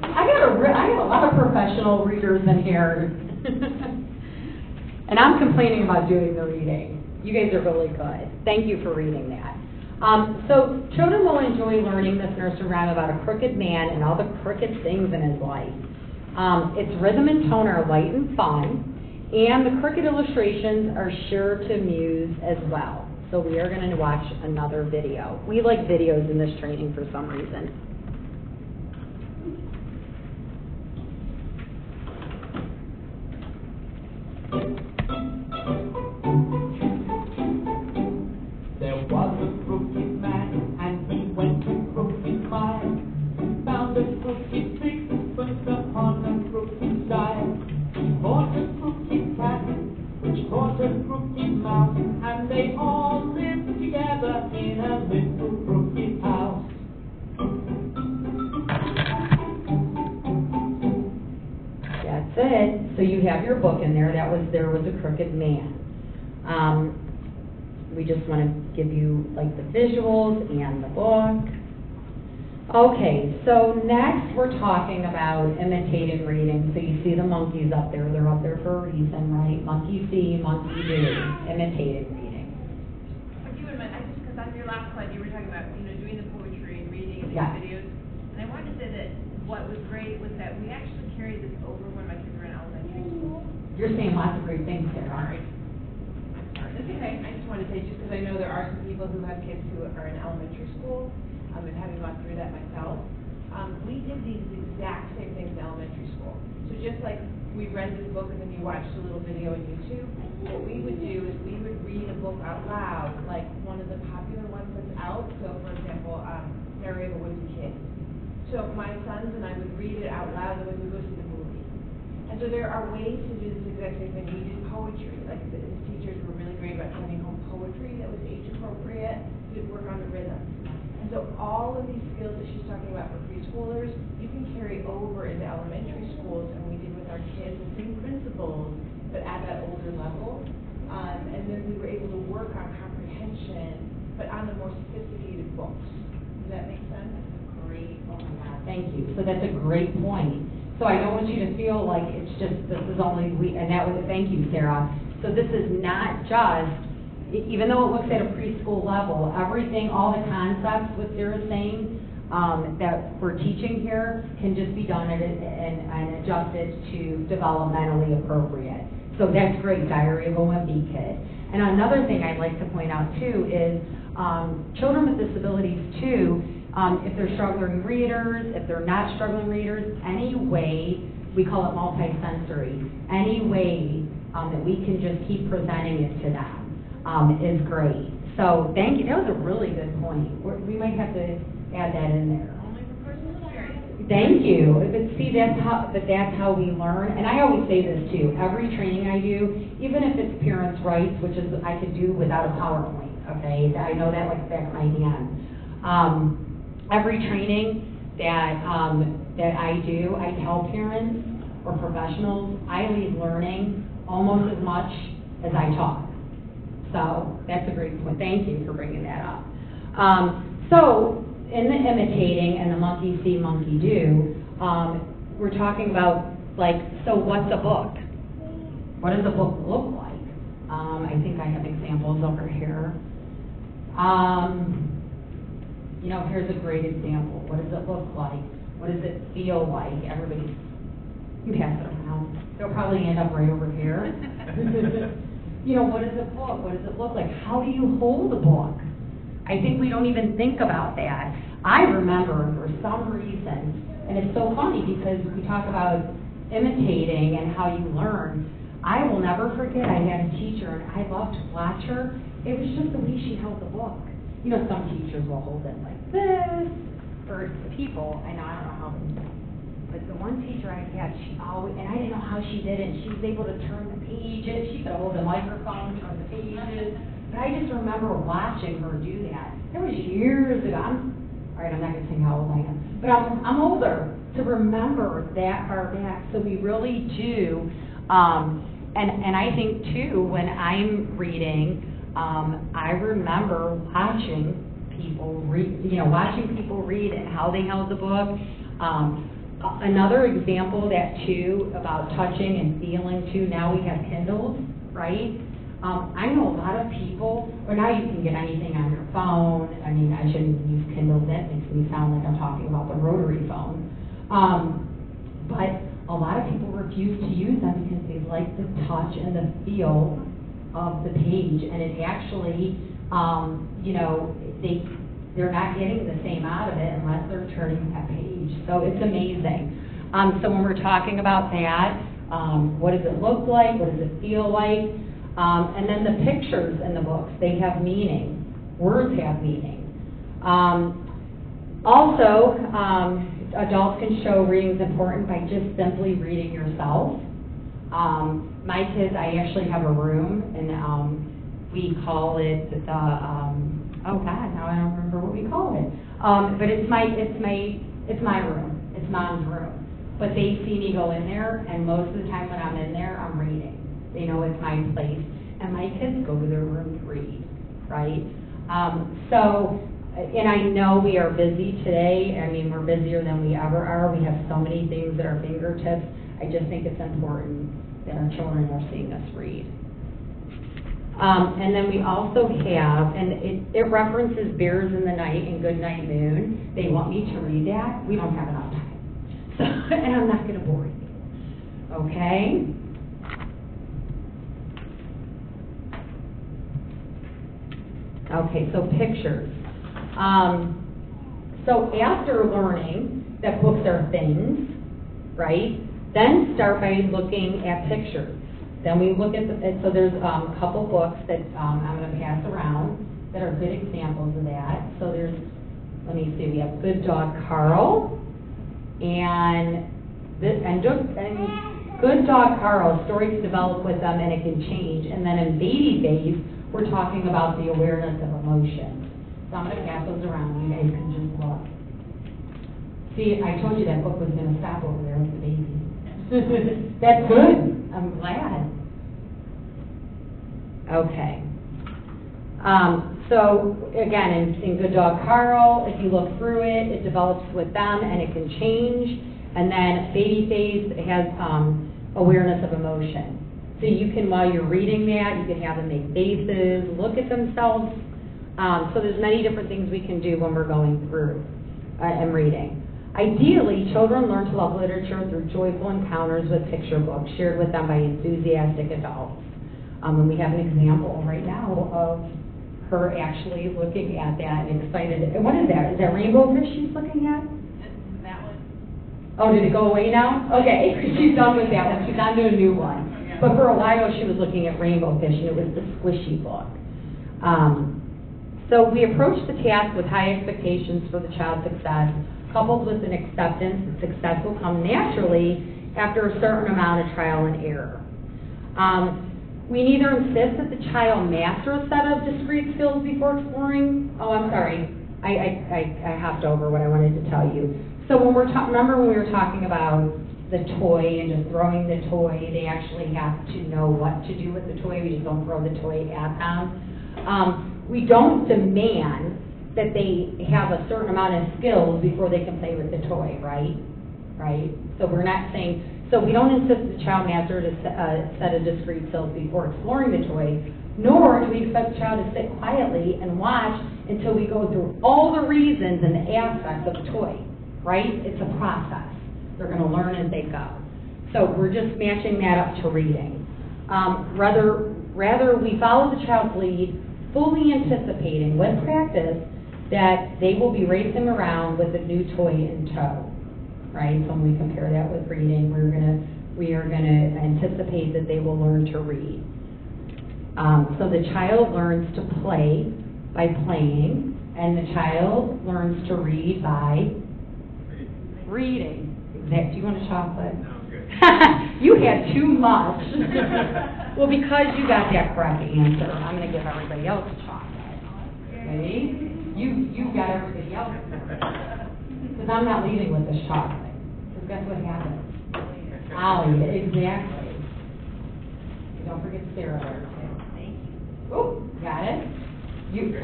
I got a lot of professional readers in here. And I'm complaining about doing the reading. You guys are really good. Thank you for reading that. So children will enjoy learning this nursery rhyme about a crooked man and all the crooked things in his life. Its rhythm and tone are light and fun, and the crooked illustrations are sure to amuse as well. So we are going to watch another video. We like videos in this training for some reason. There was a crooked man, and he went to crooked mine. Found a crooked pig, but upon a crooked stile. He bought a crooked cat, which caught a crooked mouse, and they all lived together in a little crooked house. That's it. So you have your book in there. There was a crooked man. We just want to give you like the visuals and the book. Okay, so next we're talking about imitated reading. So you see the monkeys up there. They're up there for a reason, right? Monkey see, monkey do. Imitated reading. If you wouldn't mind, because on your last slide, you were talking about, doing the poetry and reading and Yeah. videos. And I wanted to say that what was great was that we actually carried this over when my kids were in elementary school. You're saying lots of great things there. Sorry. That's okay. I just wanted to say, just because I know there are some people who have kids who are in elementary school, and having gone through that myself, we did these exact same things in elementary school. So just like we read this book and then you watched a little video on YouTube. What we would do is we would read a book out loud, like one of the popular ones that's out. So, for example, Mary of a Woodsy Kid. So my sons and I would read it out loud and we would go see the movie. And so there are ways to do this exact same thing. We did poetry. Like the teachers were really great about sending home poetry that was age appropriate. We'd work on the rhythm. And so all of these skills that she's talking about for preschoolers, you can carry over into elementary schools, and we did with our kids the same principles, but at that older level. And then we were able to work on comprehension, but on the more sophisticated books. Does that make sense? Great. Oh my God, thank you. So that's a great point. So I don't want you to feel like it's just, this is only, and that was, thank you, Sarah. So this is not just, even though it looks at a preschool level, everything, all the concepts, what Sarah's saying, that we're teaching here can just be done and adjusted to developmentally appropriate. So that's great, Diary of a Wimpy Kid. And another thing I'd like to point out too is children with disabilities too, if they're struggling readers, if they're not struggling readers, any way, we call it multisensory, any way that we can just keep presenting it to them is great. So thank you, that was a really good point. We might have to add that in there. Only for personal experience. Thank you. But see, that's how we learn. And I always say this too. Every training I do, even if it's parents' rights, which is I could do without a PowerPoint. Okay, I know that like the back of my hand. Every training that I do, I tell parents or professionals I leave learning almost as much as I talk. So that's a great point. Thank you for bringing that up. So in the imitating and the monkey see, monkey do, we're talking about like, so what's a book? What does a book look like? I think I have examples over here. You know, here's a great example. What does it look like? What does it feel like? Everybody, you pass it around. It'll probably end up right over here. You know, what is a book? What does it look like? How do you hold a book? I think we don't even think about that. I remember for some reason, and it's so funny because we talk about imitating and how you learn. I will never forget, I had a teacher and I loved to watch her. It was just the way she held the book. You know, some teachers will hold it like this, or people, I don't know how, but the one teacher I had, she always, and I didn't know how she did it, and she was able to turn the pages, she could hold the microphone, turn the pages, but I just remember watching her do that. It was years ago. All right, I'm not going to say how old I am, but I'm older to remember that far back, so we really do, and I think too, when I'm reading, I remember watching people read and how they held the book. Another example that too about touching and feeling too. Now we have Kindles, right? I know a lot of people, or now you can get anything on your phone. I mean, I shouldn't use Kindles. That makes me sound like I'm talking about the rotary phone. But a lot of people refuse to use them because they like the touch and the feel of the page, and it actually, you know, they're not getting the same out of it unless they're turning that page. So it's amazing. So when we're talking about that, what does it look like? What does it feel like? And then the pictures in the books, they have meaning. Words have meaning. Also, adults can show reading is important by just simply reading yourself. My kids, I actually have a room, and we call it the, oh God, now I don't remember what we call it. But it's my room. It's Mom's room. But they see me go in there, and most of the time when I'm in there, I'm reading. They know it's my place, and my kids go to their room to read, right? And I know we are busy today. I mean, we're busier than we ever are. We have so many things at our fingertips. I just think it's important that our children are seeing us read. And then we also have, and it references Bears in the Night and Goodnight Moon. They want me to read that. We don't have enough time. So, and I'm not going to bore you. Okay? Okay, so pictures. So after learning that books are things, right? Then start by looking at pictures. Then we look at so there's a couple books that I'm going to pass around that are good examples of that. So there's, let me see, we have Good Dog Carl, and Good Dog Carl, stories develop with them and it can change. And then in Baby Phase, we're talking about the awareness of emotion. So I'm going to pass those around, you guys can just look. See, I told you that book was going to stop over there with the baby. That's good. I'm glad. Okay. So again, in Good Dog Carl, if you look through it, it develops with them and it can change. And then Baby Phase has awareness of emotion. So you can, while you're reading that, you can have them make faces, look at themselves. So there's many different things we can do when we're going through and reading. Ideally, children learn to love literature through joyful encounters with picture books shared with them by enthusiastic adults. And we have an example right now of her actually looking at that and excited. And what is that? Is that rainbow fish she's looking at? That one. Oh, did it go away now? Okay, she's done with that one. She's on to a new one. But for a while, she was looking at rainbow fish, and it was the squishy book. So we approach the task with high expectations for the child's success, coupled with an acceptance that success will come naturally after a certain amount of trial and error. We neither insist that the child master a set of discrete skills before exploring. Oh, I'm sorry. I hopped over what I wanted to tell you. So when remember when we were talking about the toy and just throwing the toy, they actually have to know what to do with the toy. We just don't throw the toy at them. We don't demand that they have a certain amount of skills before they can play with the toy, right? Right? So we're not saying, so we don't insist the child master a set of discrete skills before exploring the toy, nor do we expect the child to sit quietly and watch until we go through all the reasons and the aspects of the toy, right? It's a process. They're going to learn as they go. So we're just matching that up to reading. Rather, we follow the child's lead, fully anticipating with practice that they will be racing around with a new toy in tow, right? So when we compare that with reading, we are gonna anticipate that they will learn to read. So the child learns to play by playing, and the child learns to read by reading. Exactly. Do you want a chocolate? No, I'm good. You had too much. Well, because you got that correct answer, I'm going to give everybody else a chocolate. Ready? You got everybody else. Because I'm not leaving with this chocolate. Because guess what happens? I'll eat it. Exactly. Don't forget Sarah there, too. Thank you. Oh, got it?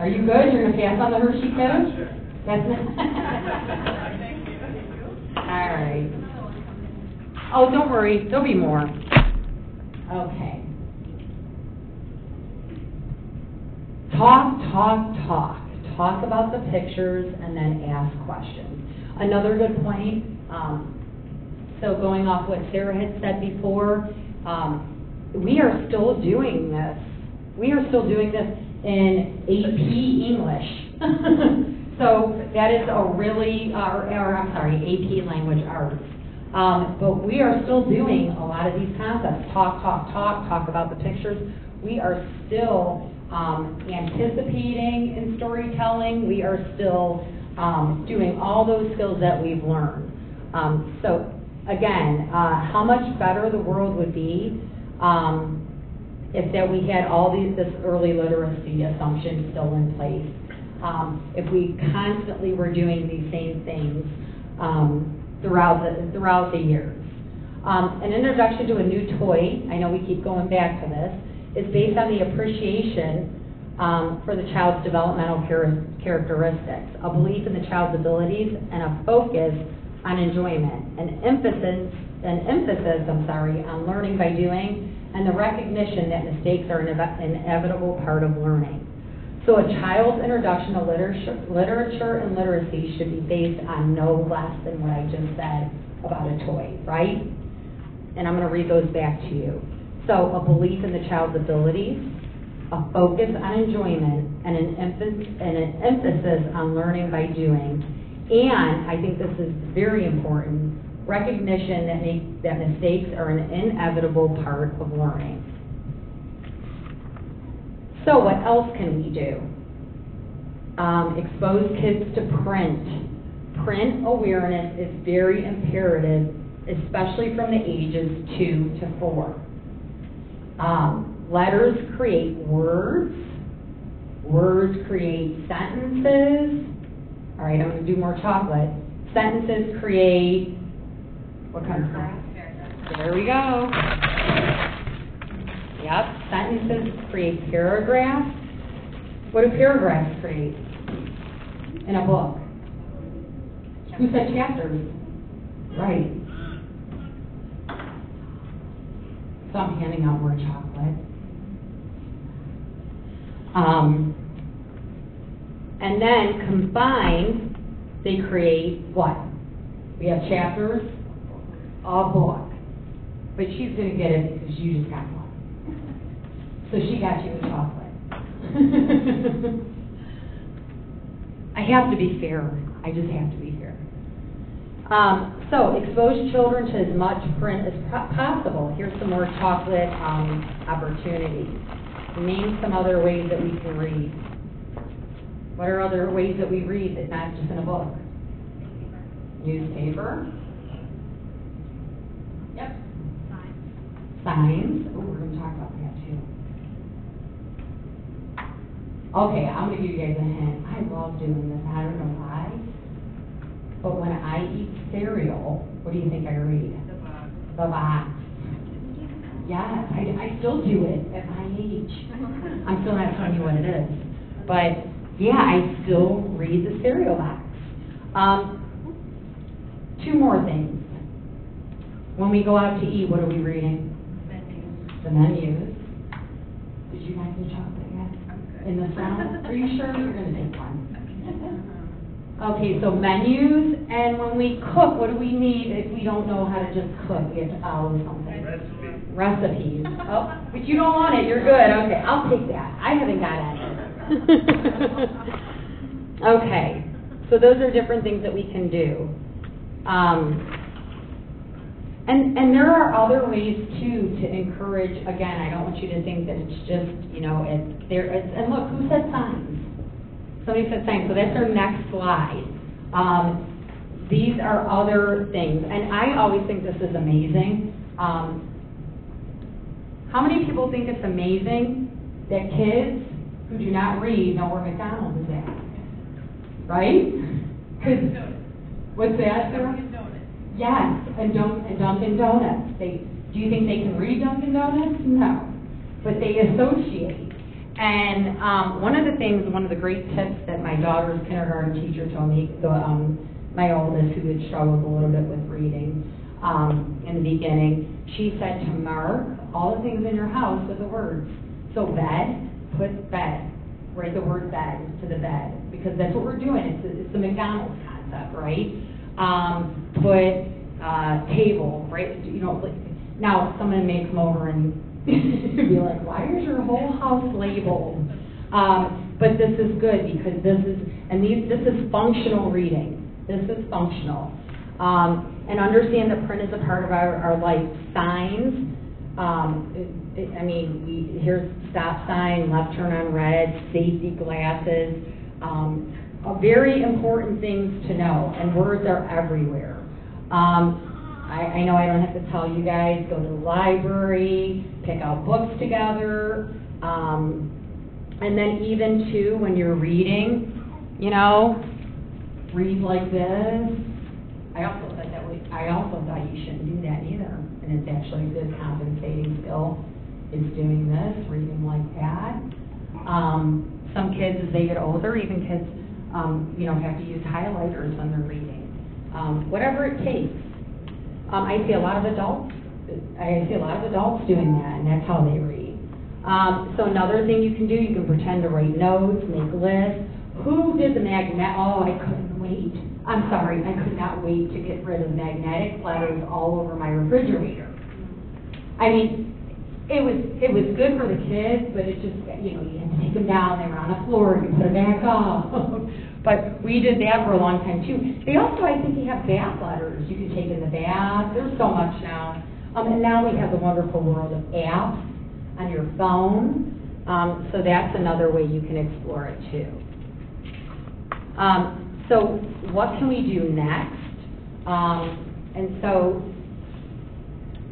Are you good? You're going to pass on the Hershey Kiss? Sure. That's it. Thank you. All right. Oh, don't worry. There'll be more. Okay. Talk about the pictures and then ask questions. Another good point, so going off what Sarah had said before, we are still doing this. We are still doing this in AP English. So that is a really, AP Language Arts. But we are still doing a lot of these concepts. Talk about the pictures. We are still anticipating in storytelling. We are still doing all those skills that we've learned. So again, how much better the world would be if that we had all this early literacy assumption still in place. If we constantly were doing these same things throughout the years. An introduction to a new toy, I know we keep going back to this, is based on the appreciation for the child's developmental characteristics, a belief in the child's abilities, and a focus on enjoyment, an emphasis on learning by doing, and the recognition that mistakes are an inevitable part of learning. So a child's introduction to literature and literacy should be based on no less than what I just said about a toy, right? And I'm going to read those back to you. So a belief in the child's abilities, a focus on enjoyment, and an emphasis on learning by doing. And I think this is very important, recognition that mistakes are an inevitable part of learning. So what else can we do? Expose kids to print. Print awareness is very imperative, especially from the ages 2 to 4. Letters create words. Words create sentences. All right, I'm going to do more chocolate. Sentences create, what kind of paragraphs? There we go. Yep, sentences create paragraphs. What do paragraphs create in a book? Who said chapters? Right. So I'm handing out more chocolate. And then combined, they create what? We have chapters, a book. But she's going to get it because you just got one. So she got you a chocolate. I have to be fair. I just have to be fair. So expose children to as much print as possible. Here's some more chocolate opportunities. Name some other ways that we can read. What are other ways that we read that's not just in a book? Newspaper. Yep. Signs. Oh, we're going to talk about that too. Okay, I'm going to give you guys a hint. I love doing this. I don't know why. But when I eat cereal, what do you think I read? The box. Yes, I still do it at my age. I'm still not telling you what it is. But, yeah, I still read the cereal box. Two more things. When we go out to eat, what are we reading? The menus. Did you guys get chocolate yet? In the front? Are you sure you're going to take one? Okay, so menus, and when we cook, what do we need if we don't know how to just cook? We have to follow something. Recipes. Oh, but you don't want it. You're good. Okay, I'll take that. I haven't got it. Okay, so those are different things that we can do. And there are other ways too to encourage. Again, I don't want you to think that it's just, you know, it's there. And look, who said signs? Somebody said signs. So that's our next slide. These are other things, and I always think this is amazing. How many people think it's amazing that kids who do not read know where McDonald's is at? Right? What's that, Sarah? Yes, and Dunkin' Donuts. Do you think they can read Dunkin' Donuts? No. But they associate. And one of the great tips that my daughter's kindergarten teacher told me, my oldest, who had struggled a little bit with reading in the beginning, she said to mark all the things in your house with the words. So bed, put bed. Write the word bed to the bed, because that's what we're doing. It's the McDonald's concept, right? Put table, right? You know, like, now someone may come over and be like, why is your whole house labeled? But this is good because this is functional reading. This is functional. And understand that print is a part of our life. Signs, here's stop sign, left turn on red, safety glasses, very important things to know, and words are everywhere. I know I don't have to tell you guys, go to the library, pick out books together, and then even too, when you're reading, you know, read like this. I also thought you shouldn't do that either, and it's actually a good compensating skill, is doing this, reading like that. Some kids, as they get older, even kids, have to use highlighters when they're reading. Whatever it takes. I see a lot of adults doing that, and that's how they read. So another thing you can do, you can pretend to write notes, make lists. Who did the magnet? Oh, I couldn't wait. I'm sorry, I could not wait to get rid of magnetic letters all over my refrigerator. I mean, it was good for the kids, but it just, you had to take them down, they were on the floor, you put them back up. But we did that for a long time too. They also, I think, have bath letters you can take in the bath. There's so much now. And now we have the wonderful world of apps on your phone. So that's another way you can explore it too. So what can we do next? And so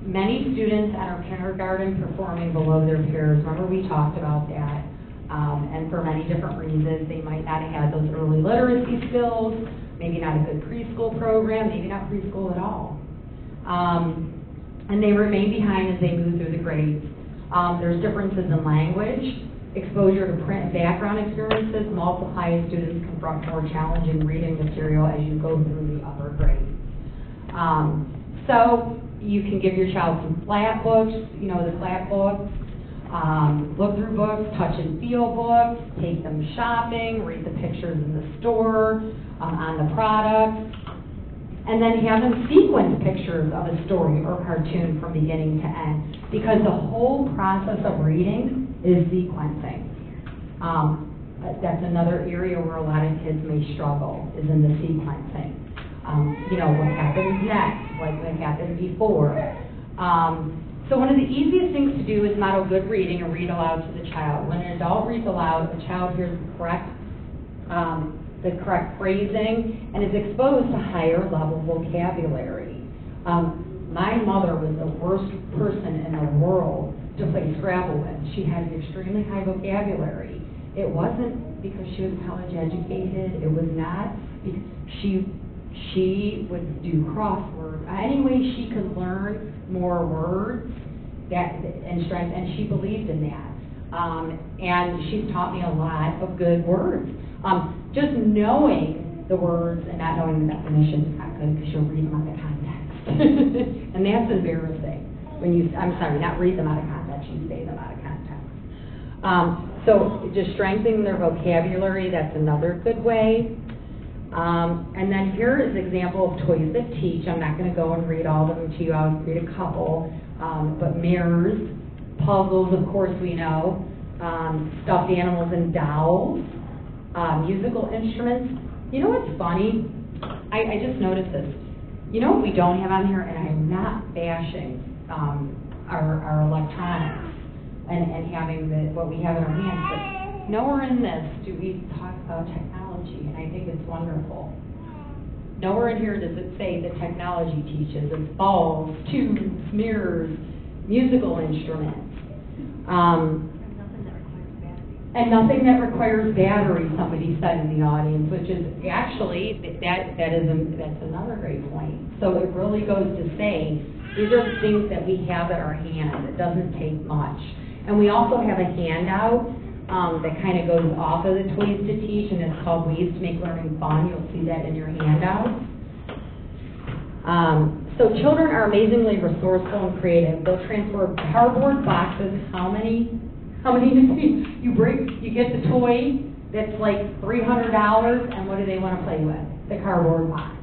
many students enter kindergarten performing below their peers. Remember we talked about that. And for many different reasons, they might not have had those early literacy skills, maybe not a good preschool program, maybe not preschool at all. And they remain behind as they move through the grades. There's differences in language. Exposure to print and background experiences multiply as students confront more challenging reading material as you go through the upper grades. So you can give your child some flat books, you know, the flat books, look through books, touch and feel books, take them shopping, read the pictures in the store, on the products, and then have them sequence pictures of a story or cartoon from beginning to end, because the whole process of reading is sequencing. That's another area where a lot of kids may struggle, is in the sequencing. You know, what happens next, what happened before. So one of the easiest things to do is model good reading and read aloud to the child. When an adult reads aloud, the child hears the correct phrasing and is exposed to higher level vocabulary. My mother was the worst person in the world to play Scrabble with. She had an extremely high vocabulary. It wasn't because she was college educated. It was not because she would do crosswords. Any way she could learn more words and strength, and she believed in that. And she's taught me a lot of good words. Just knowing the words and not knowing the definition is not good, because you'll read them out of context. And that's embarrassing. I'm sorry, not read them out of context, you say them out of context. So just strengthening their vocabulary, that's another good way. And then here is an example of toys that teach. I'm not going to go and read all of them to you. I'll read a couple. But mirrors, puzzles, of course we know, stuffed animals and dolls, musical instruments. You know what's funny? I just noticed this. You know what we don't have on here, and I'm not bashing our electronics and having what we have in our hands, but nowhere in this do we talk about technology, and I think it's wonderful. Nowhere in here does it say that technology teaches. It's balls, tubes, mirrors, musical instruments. And nothing that requires battery, somebody said in the audience, which is actually, that's another great point. So it really goes to say, these are things that we have at our hand. It doesn't take much. And we also have a handout that kind of goes off of the toys to teach, and it's called Ways to Make Learning Fun. You'll see that in your handout. So children are amazingly resourceful and creative. They'll transfer cardboard boxes. How many you bring? You get the toy that's like $300, and what do they want to play with? The cardboard box,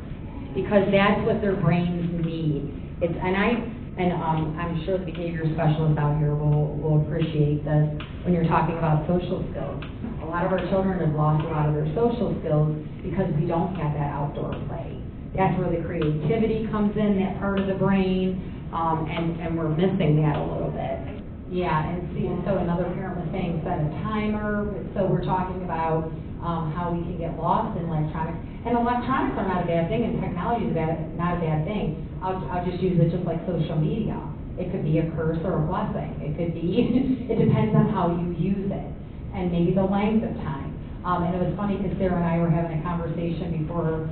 because that's what their brains need. I'm sure the behavior specialists out here will appreciate this when you're talking about social skills. A lot of our children have lost a lot of their social skills because we don't have that outdoor play. That's where the creativity comes in, that part of the brain, and we're missing that a little bit. Yeah, and so another parent was saying set a timer. So we're talking about how we can get lost in electronics. And electronics are not a bad thing, and technology is not a bad thing. I'll just use it just like social media. It could be a curse or a blessing. It could be, it depends on how you use it, and maybe the length of time. And it was funny because Sarah and I were having a conversation before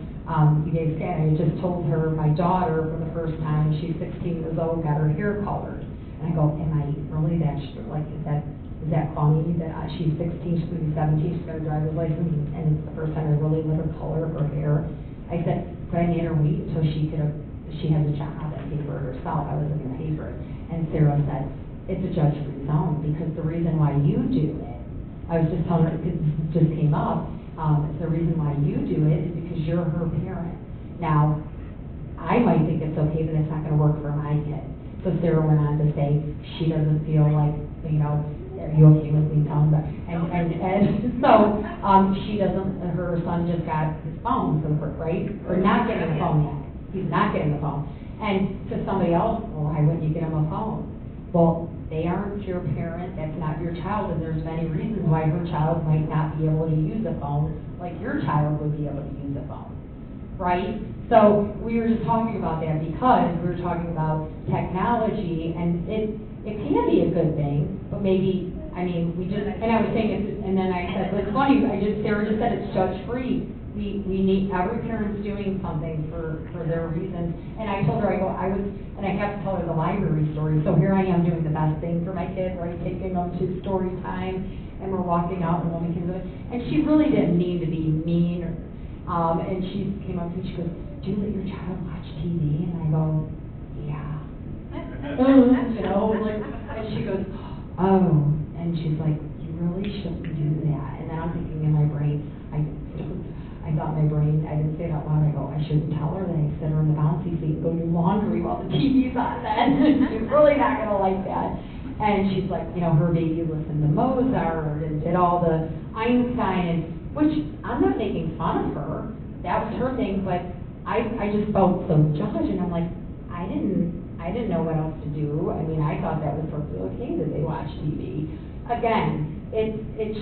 you guys came. I just told her my daughter for the first time, she's 16 years old, got her hair colored. And I go, am I really that, is that funny that she's 16, she's going to be 17, she's got a driver's license, and it's the first time I really let her color her hair. I said, but I made her wait until she has a job and pay for it herself. I wasn't going to pay for it. And Sarah said, it's a judge-free zone, because the reason why you do it, I was just telling her, because it just came up, the reason why you do it is because you're her parent. Now, I might think it's okay, but it's not going to work for my kid. So Sarah went on to say she doesn't feel like, Are you okay with me telling that? And so, she doesn't, her son just got his phone for the first, right? Or not getting the phone yet. He's not getting the phone. And to somebody else, well, why wouldn't you get him a phone? Well, they aren't your parent, that's not your child, and there's many reasons why her child might not be able to use a phone like your child would be able to use a phone, right? So we were just talking about that because we were talking about technology, and it can be a good thing, but maybe, I mean, we just, and I was saying it, and then I said, well, it's funny, Sarah just said it's judge-free. We need, every parent's doing something for their reasons. And I told her, and I have to tell her the library story. So here I am doing the best thing for my kid, right, taking them to story time, and we're walking out and we can do it. And she really didn't mean to be mean, and she came up to me, she goes, do you let your child watch TV? And I go, yeah. You know, like, and she goes, oh, and she's like, you really shouldn't do that. And then I'm thinking in my brain, I thought in my brain, I didn't say it out loud, I go, I shouldn't tell her that I sit her in the bouncy seat and go do laundry while the TV's on then. She's really not going to like that. And she's like, you know, her baby listened to Mozart and did all the Einstein, which I'm not making fun of her. That was her thing, but I just felt so judged, and I'm like, I didn't know what else to do. I mean, I thought that was perfectly okay that they watch TV. Again, it's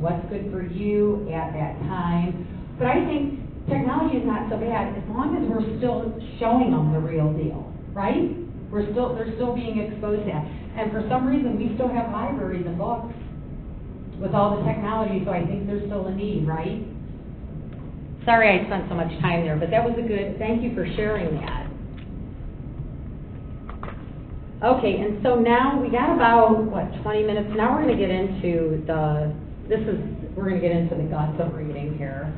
what's good for you at that time. But I think technology is not so bad as long as we're still showing them the real deal, right? They're still being exposed to that. And for some reason, we still have libraries and books with all the technology, so I think there's still a need, right? Sorry I spent so much time there, but that was a good, thank you for sharing that. Okay, and so now we got about, 20 minutes. Now we're going to get into we're going to get into the guts of reading here.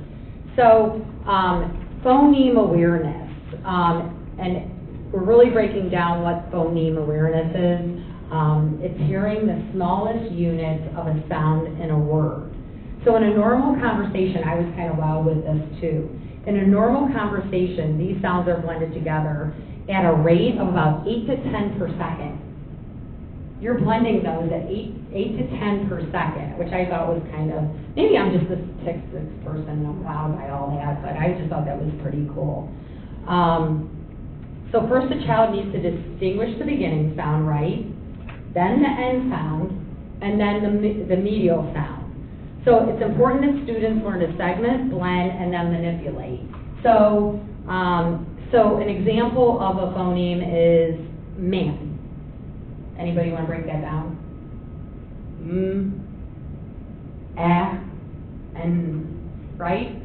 So, phoneme awareness. And we're really breaking down what phoneme awareness is. It's hearing the smallest units of a sound in a word. So in a normal conversation, I was kind of wild with this too. In a normal conversation, these sounds are blended together at a rate of about 8 to 10 per second. You're blending those at 8 to 10 per second, which I thought was kind of, maybe I'm just a statistics person and I'm wowed by all that, but I just thought that was pretty cool. So first the child needs to distinguish the beginning sound, right? Then the end sound, and then the medial sound. So it's important that students learn to segment, blend, and then manipulate. So an example of a phoneme is man. Anybody want to break that down? And right?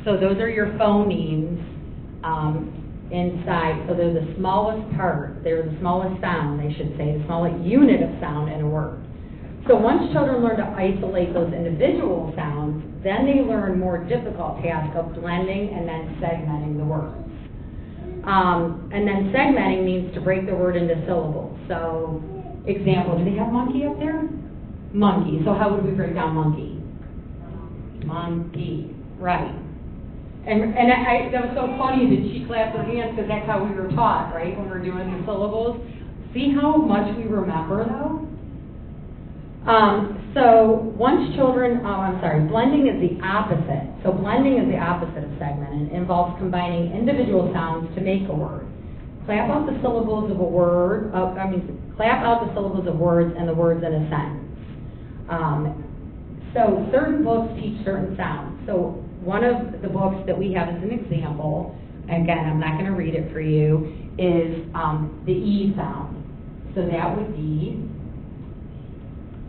So those are your phonemes inside. So they're the smallest part. They're the smallest sound, I should say, the smallest unit of sound in a word. So once children learn to isolate those individual sounds, then they learn more difficult task of blending and then segmenting the words. And then segmenting means to break the word into syllables. So, example, do they have monkey up there? Monkey. So how would we break down monkey? Monkey. Right. And that was so funny that she clapped her hands because that's how we were taught, right, when we were doing the syllables. See how much we remember, though? So once children, blending is the opposite. So blending is the opposite of segment and involves combining individual sounds to make a word. Clap out the syllables of a word, clap out the syllables of words and the words in a sentence. So certain books teach certain sounds. So one of the books that we have as an example, again, I'm not going to read it for you, is the E sound. So that would be,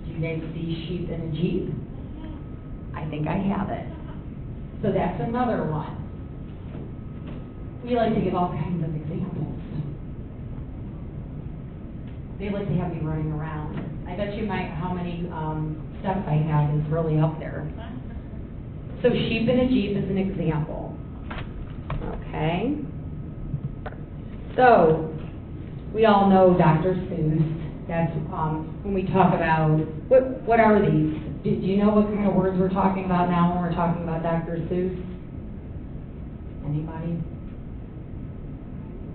do you guys see sheep in a Jeep? I think I have it. So that's another one. We like to give all kinds of examples. They like to have me running around. I bet you how many steps I have is really up there. So sheep in a Jeep is an example. Okay. So we all know Dr. Seuss. That's when we talk about, what are these? Do you know what kind of words we're talking about now when we're talking about Dr. Seuss? Anybody?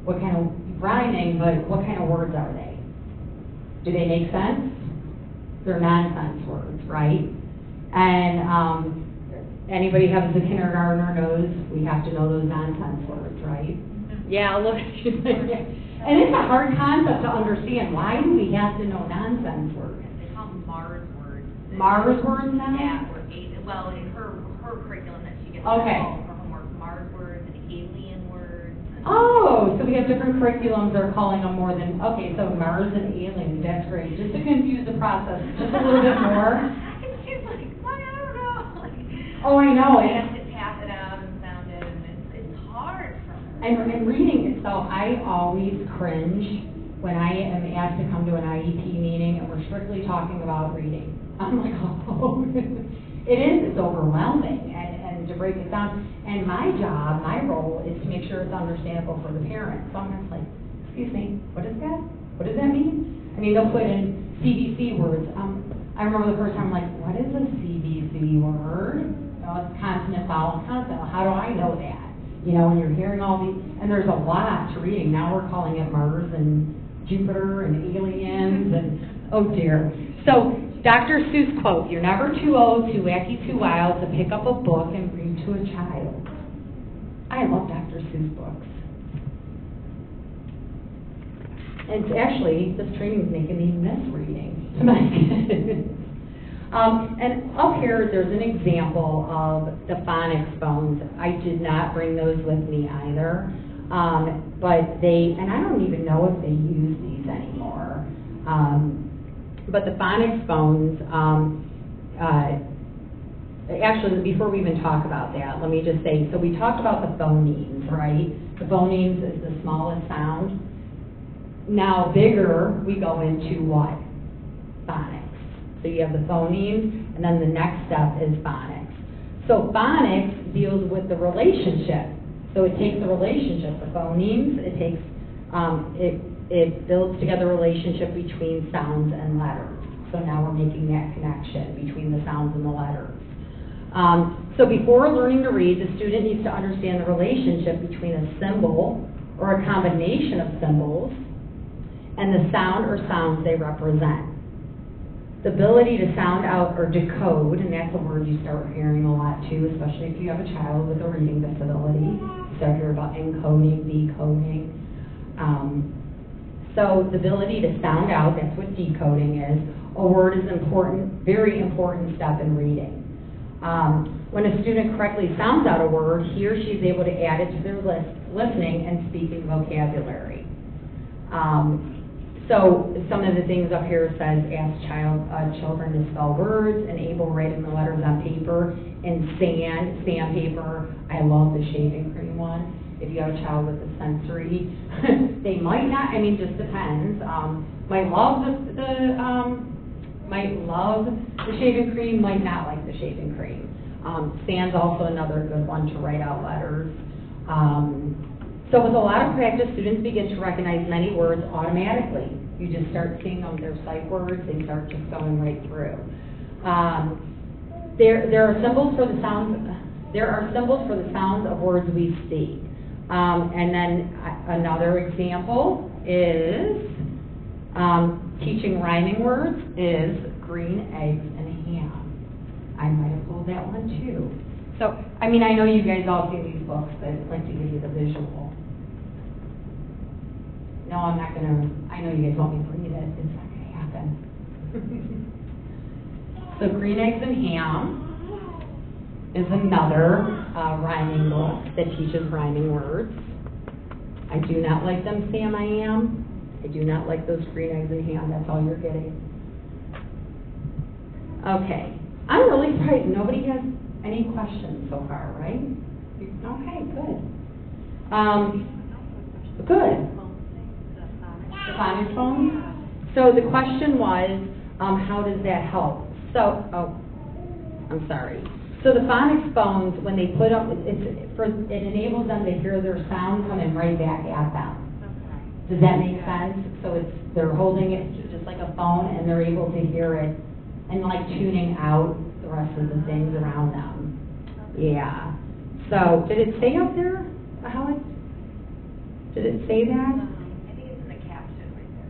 What kind of, rhyming, but what kind of words are they? Do they make sense? They're nonsense words, right? And anybody who has a kindergartner knows we have to know those nonsense words, right? Yeah, look at you. And it's a hard concept to understand. Why do we have to know nonsense words? They call them Mars words. Mars words now? Yeah, well, in her curriculum that she gets Okay. for homework, Mars words and alien words. Oh, so we have different curriculums that are calling them more than, okay, so Mars and aliens, that's great. Just to confuse the process just a little bit more. She's like, I don't know. Like, Oh, I know. we have to tap it out and sound it, and it's hard for her. And reading it, so I always cringe when I am asked to come to an IEP meeting and we're strictly talking about reading. I'm like, oh, it is, it's overwhelming, and to break it down. And my job, my role is to make sure it's understandable for the parents. So I'm just like, excuse me, what is that? What does that mean? I mean, they'll put in CBC words. I remember the first time I'm like, what is a CBC word? You know, it's consonant, vowel, consonant. How do I know that? You know, when you're hearing all these, and there's a lot to reading. Now we're calling it Mars and Jupiter and aliens and, oh dear. So, Dr. Seuss quote, you're never too old, too wacky, too wild to pick up a book and read to a child. I love Dr. Seuss books. And it's actually, this training's making me miss reading to my kids. And up here, there's an example of the phonics phones. I did not bring those with me either. But and I don't even know if they use these anymore. But the phonics phones, actually, before we even talk about that, let me just say, so we talked about the phonemes, right? The phonemes is the smallest sound. Now, bigger, we go into what? Phonics. So you have the phonemes, and then the next step is phonics. So phonics deals with the relationship. So it takes the relationship, the phonemes, it takes, it builds together a relationship between sounds and letters. So now we're making that connection between the sounds and the letters. So before learning to read, the student needs to understand the relationship between a symbol or a combination of symbols and the sound or sounds they represent. The ability to sound out or decode, and that's a word you start hearing a lot too, especially if you have a child with a reading disability. You start hearing about encoding, decoding. So the ability to sound out, that's what decoding is. A word is important, very important step in reading. When a student correctly sounds out a word, he or she is able to add it to their listening and speaking vocabulary. So some of the things up here says, ask children to spell words, enable writing the letters on paper, and sandpaper. I love the shaving cream one. If you have a child with a sensory, they might not, I mean, just depends. Might love the shaving cream, might not like the shaving cream. Sand's also another good one to write out letters. So with a lot of practice, students begin to recognize many words automatically. You just start seeing them, they're sight words, they start just going right through. There are symbols for the sounds. There are symbols for the sounds of words we speak. And then another example is teaching rhyming words is green eggs and ham. I might have pulled that one too. So, I mean, I know you guys all see these books, but I'd like to give you the visual. No, I'm not gonna, I know you guys want me to read it, it's not gonna happen. So green eggs and ham is another rhyming book that teaches rhyming words. I do not like them, Sam, I am. I do not like those green eggs and ham, that's all you're getting. Okay, I'm really surprised nobody has any questions so far, right? Okay, good. Good. The phonics phone? So the question was, how does that help? So, I'm sorry. So the phonics phones, when they put up, it enables them to hear their sound coming right back at them. Does that make sense? So they're holding it just like a phone, and they're able to hear it, and like tuning out the rest of the things around them. Yeah. So did it say up there how it? Did it say that? I think it's in the caption right there.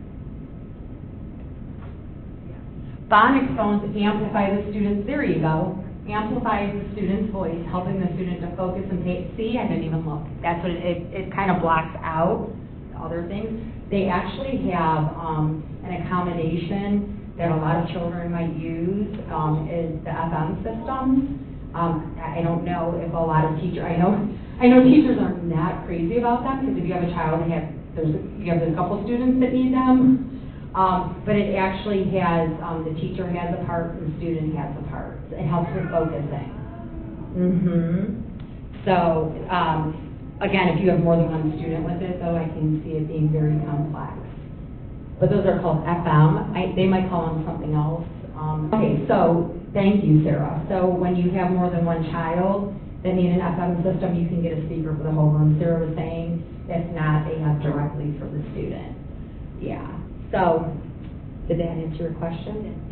Phonics phones amplify the student's, there you go, amplifies the student's voice, helping the student to focus and pay. See, I didn't even look. That's what it kind of blocks out other things. They actually have an accommodation that a lot of children might use is the FM systems. I don't know if a lot of teachers, I know teachers are not crazy about them, because if you have a child and you have a couple students that need them, but it actually has, the teacher has a part and the student has a part. It helps with focusing. So, again, if you have more than one student with it, though, I can see it being very complex. But those are called FM. They might call them something else. Okay, so thank you, Sarah. So when you have more than one child that need an FM system, you can get a speaker for the whole room. Sarah was saying if not, they have directly for the student. Yeah. So did that answer your question?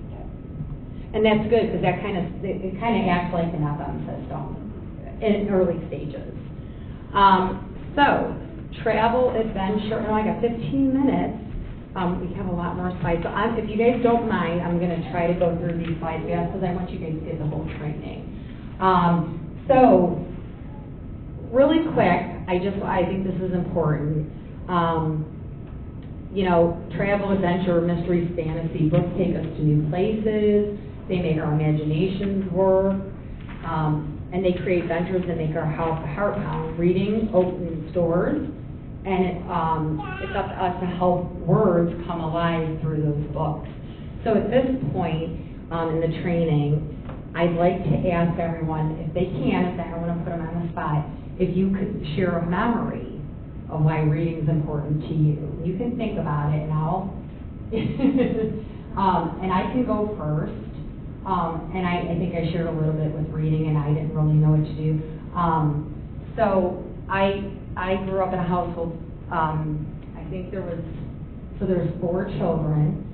And that's good, because that it kind of acts like an FM system in early stages. So travel, adventure, I got 15 minutes. We have a lot more slides. So if you guys don't mind, I'm going to try to go through these slides fast, because I want you guys to get the whole training. So really quick, I think this is important. You know, travel, adventure, mystery, fantasy books take us to new places. They make our imaginations work. And they create ventures that make our heart pound. Reading opens doors, and it's up to us to help words come alive through those books. So at this point in the training, I'd like to ask everyone, if they can, if I don't want to put them on the spot, if you could share a memory of why reading is important to you. You can think about it, and and I can go first. And I think I shared a little bit with reading, and I didn't really know what to do. So I grew up in a household, I think there was 4 children,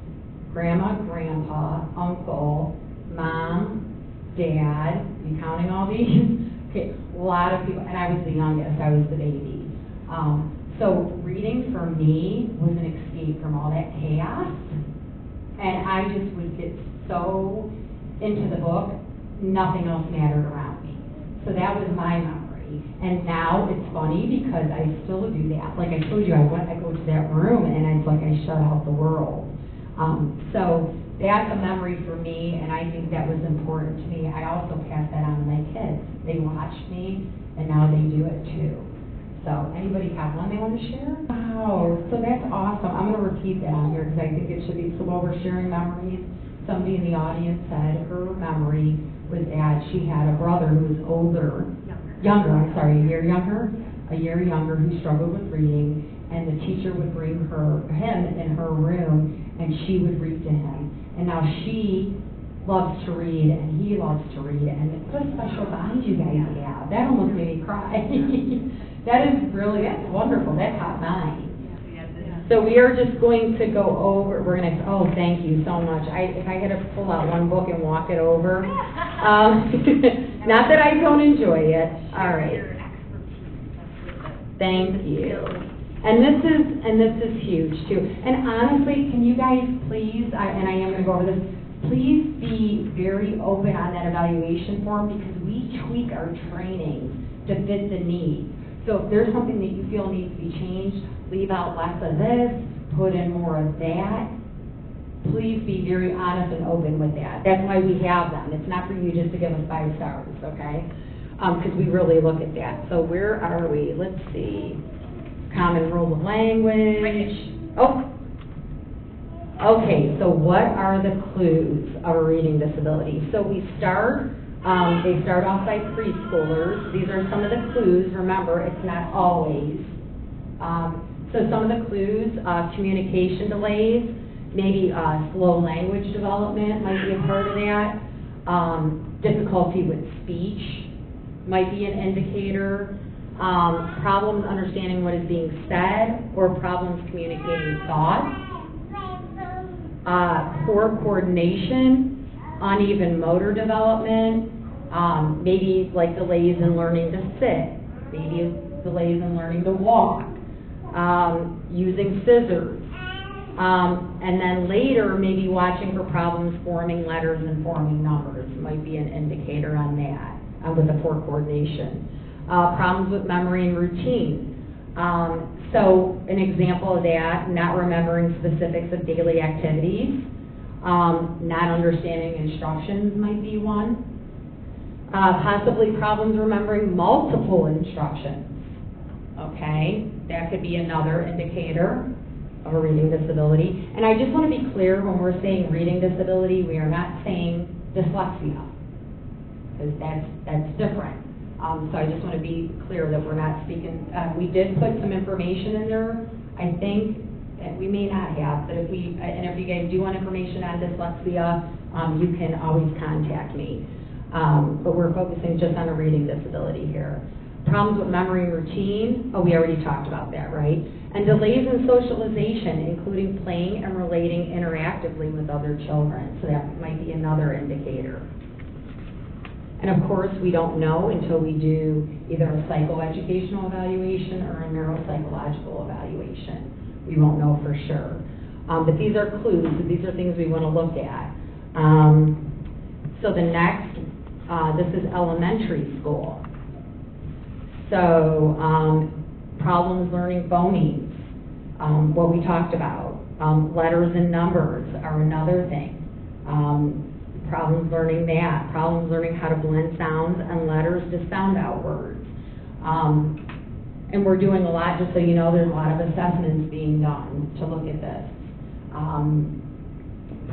grandma, grandpa, uncle, mom, dad, you counting all these? Okay, a lot of people, and I was the youngest, I was the baby. So reading for me was an escape from all that chaos, and I just would get so into the book, nothing else mattered around me. So that was my memory. And now it's funny because I still do that. Like I told you, I go to that room and it's like I shut out the world. So that's a memory for me, and I think that was important to me. I also pass that on to my kids. They watched me, and now they do it too. So anybody have one they want to share? Wow, so that's awesome. I'm going to repeat that on here because I think it should be, so while we're sharing memories, somebody in the audience said her memory was that she had a brother who was a year younger, who struggled with reading, and the teacher would bring him in her room, and she would read to him. And now she loves to read, and he loves to read, and what a special bond you guys have. That almost made me cry. That's wonderful. That taught mine. So we are just going to go over, oh, thank you so much. If I had to pull out one book and walk it over, not that I don't enjoy it. All right. Thank you. And this is huge too. And honestly, can you guys please, and I am going to go over this, please be very open on that evaluation form, because we tweak our training to fit the need. So if there's something that you feel needs to be changed, leave out less of this, put in more of that. Please be very honest and open with that. That's why we have them. It's not for you just to give us 5 stars, okay? Because we really look at that. So where are we? Let's see. Common rules of language. Oh. Okay, so what are the clues of a reading disability? So we start. They start off by preschoolers. These are some of the clues. Remember, it's not always. So some of the clues, communication delays, maybe slow language development might be a part of that. Difficulty with speech might be an indicator. Problems understanding what is being said, or problems communicating thoughts. Poor coordination, uneven motor development, maybe like delays in learning to sit, maybe delays in learning to walk, using scissors, And then later, maybe watching for problems forming letters and forming numbers might be an indicator on that, with the poor coordination. Problems with memory and routine. So an example of that, not remembering specifics of daily activities, not understanding instructions might be one. Possibly problems remembering multiple instructions. Okay, that could be another indicator of a reading disability. And I just want to be clear, when we're saying reading disability, we are not saying dyslexia, because that's different. So I just want to be clear that we're not speaking. We did put some information in there, I think, and we may not have, but if you guys do want information on dyslexia, you can always contact me. But we're focusing just on a reading disability here. Problems with memory and routine, we already talked about that, right? And delays in socialization, including playing and relating interactively with other children. So that might be another indicator. And of course, we don't know until we do either a psychoeducational evaluation or a neuropsychological evaluation. We won't know for sure. But these are clues, so these are things we want to look at. So the next, this is elementary school. So problems learning phonemes, what we talked about. Letters and numbers are another thing. Problems learning that, problems learning how to blend sounds and letters to sound out words. And we're doing a lot, just so you know, there's a lot of assessments being done to look at this.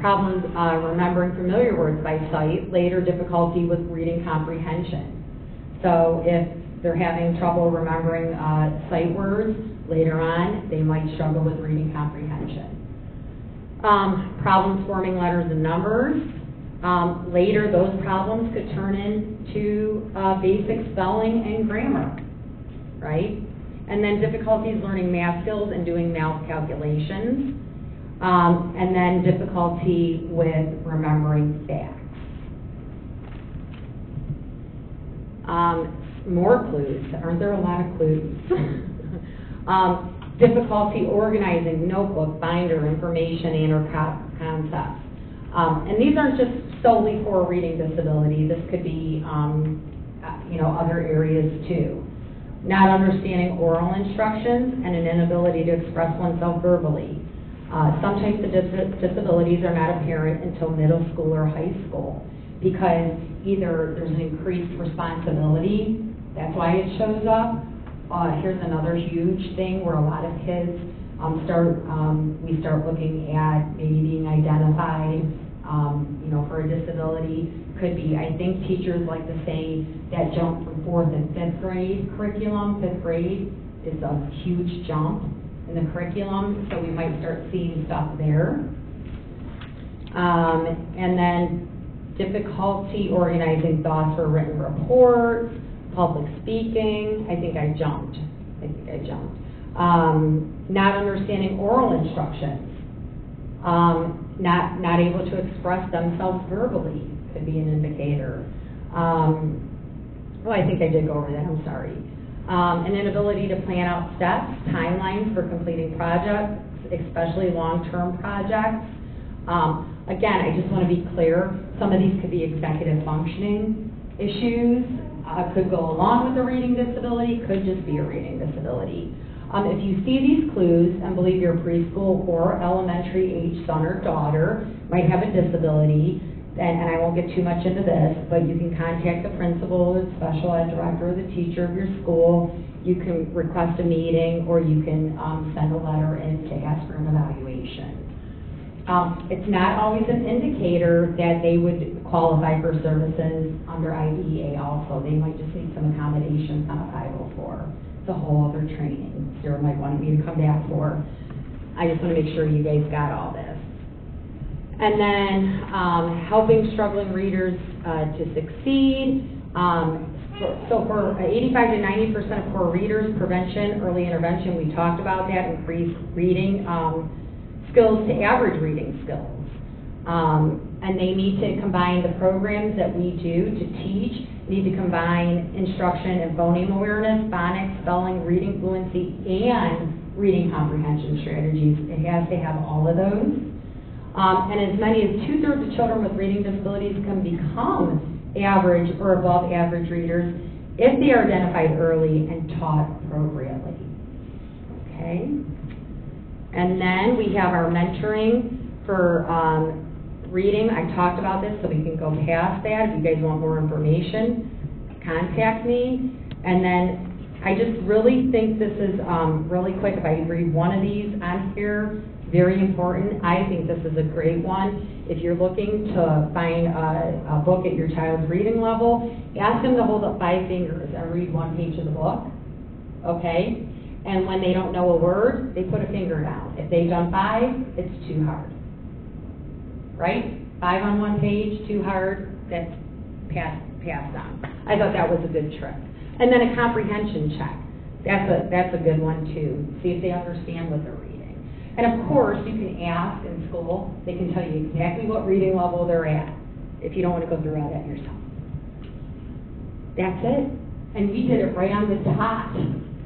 Problems remembering familiar words by sight, later difficulty with reading comprehension. So if they're having trouble remembering sight words, later on they might struggle with reading comprehension. Problems forming letters and numbers. Later, those problems could turn into basic spelling and grammar, right? And then difficulties learning math skills and doing math calculations. And then difficulty with remembering facts. More clues. Aren't there a lot of clues? Difficulty organizing notebook, binder, information, and/or concepts. And these aren't just solely for a reading disability. This could be, other areas too. Not understanding oral instructions and an inability to express oneself verbally. Some types of disabilities are not apparent until middle school or high school because either there's an increased responsibility, that's why it shows up. Here's another huge thing where a lot of kids we start looking at maybe being identified, for a disability. Could be, I think teachers like to say that jump from 4th and 5th grade curriculum. 5th grade is a huge jump in the curriculum, so we might start seeing stuff there. And then difficulty organizing thoughts for written reports, public speaking. I think I jumped. Not understanding oral instructions. Not able to express themselves verbally could be an indicator. I think I did go over that, I'm sorry. An inability to plan out steps, timelines for completing projects, especially long-term projects. Again, I just want to be clear, some of these could be executive functioning issues, could go along with a reading disability, could just be a reading disability. If you see these clues and believe your preschool or elementary age son or daughter might have a disability, and I won't get too much into this, but you can contact the principal, the special ed director, or the teacher of your school. You can request a meeting, or you can send a letter in to ask for an evaluation. It's not always an indicator that they would qualify for services under IDEA also. They might just need some accommodations on a 504. It's a whole other training Sarah might want me to come back for. I just want to make sure you guys got all this. And then helping struggling readers to succeed. So for 85 to 90% of poor readers, prevention, early intervention, we talked about that, increased reading skills to average reading skills. And they need to combine the programs that we do to teach, need to combine instruction and phoneme awareness, phonics, spelling, reading fluency, and reading comprehension strategies. It has to have all of those. And as many as 2/3 of children with reading disabilities can become average or above average readers if they are identified early and taught appropriately. Okay? And then we have our mentoring for reading. I talked about this, so we can go past that. If you guys want more information, contact me. And then I just really think this is really quick. If I read one of these on here, very important. I think this is a great one. If you're looking to find a book at your child's reading level, ask them to hold up 5 fingers and read 1 page of the book, okay? And when they don't know a word, they put a finger down. If they've done 5, it's too hard, right? 5 on 1 page, too hard, that's passed on. I thought that was a good trick. And then a comprehension check. That's a good one too. See if they understand what they're reading. And of course, you can ask in school. They can tell you exactly what reading level they're at if you don't want to go through all that yourself. That's it. And we did it right on the dot.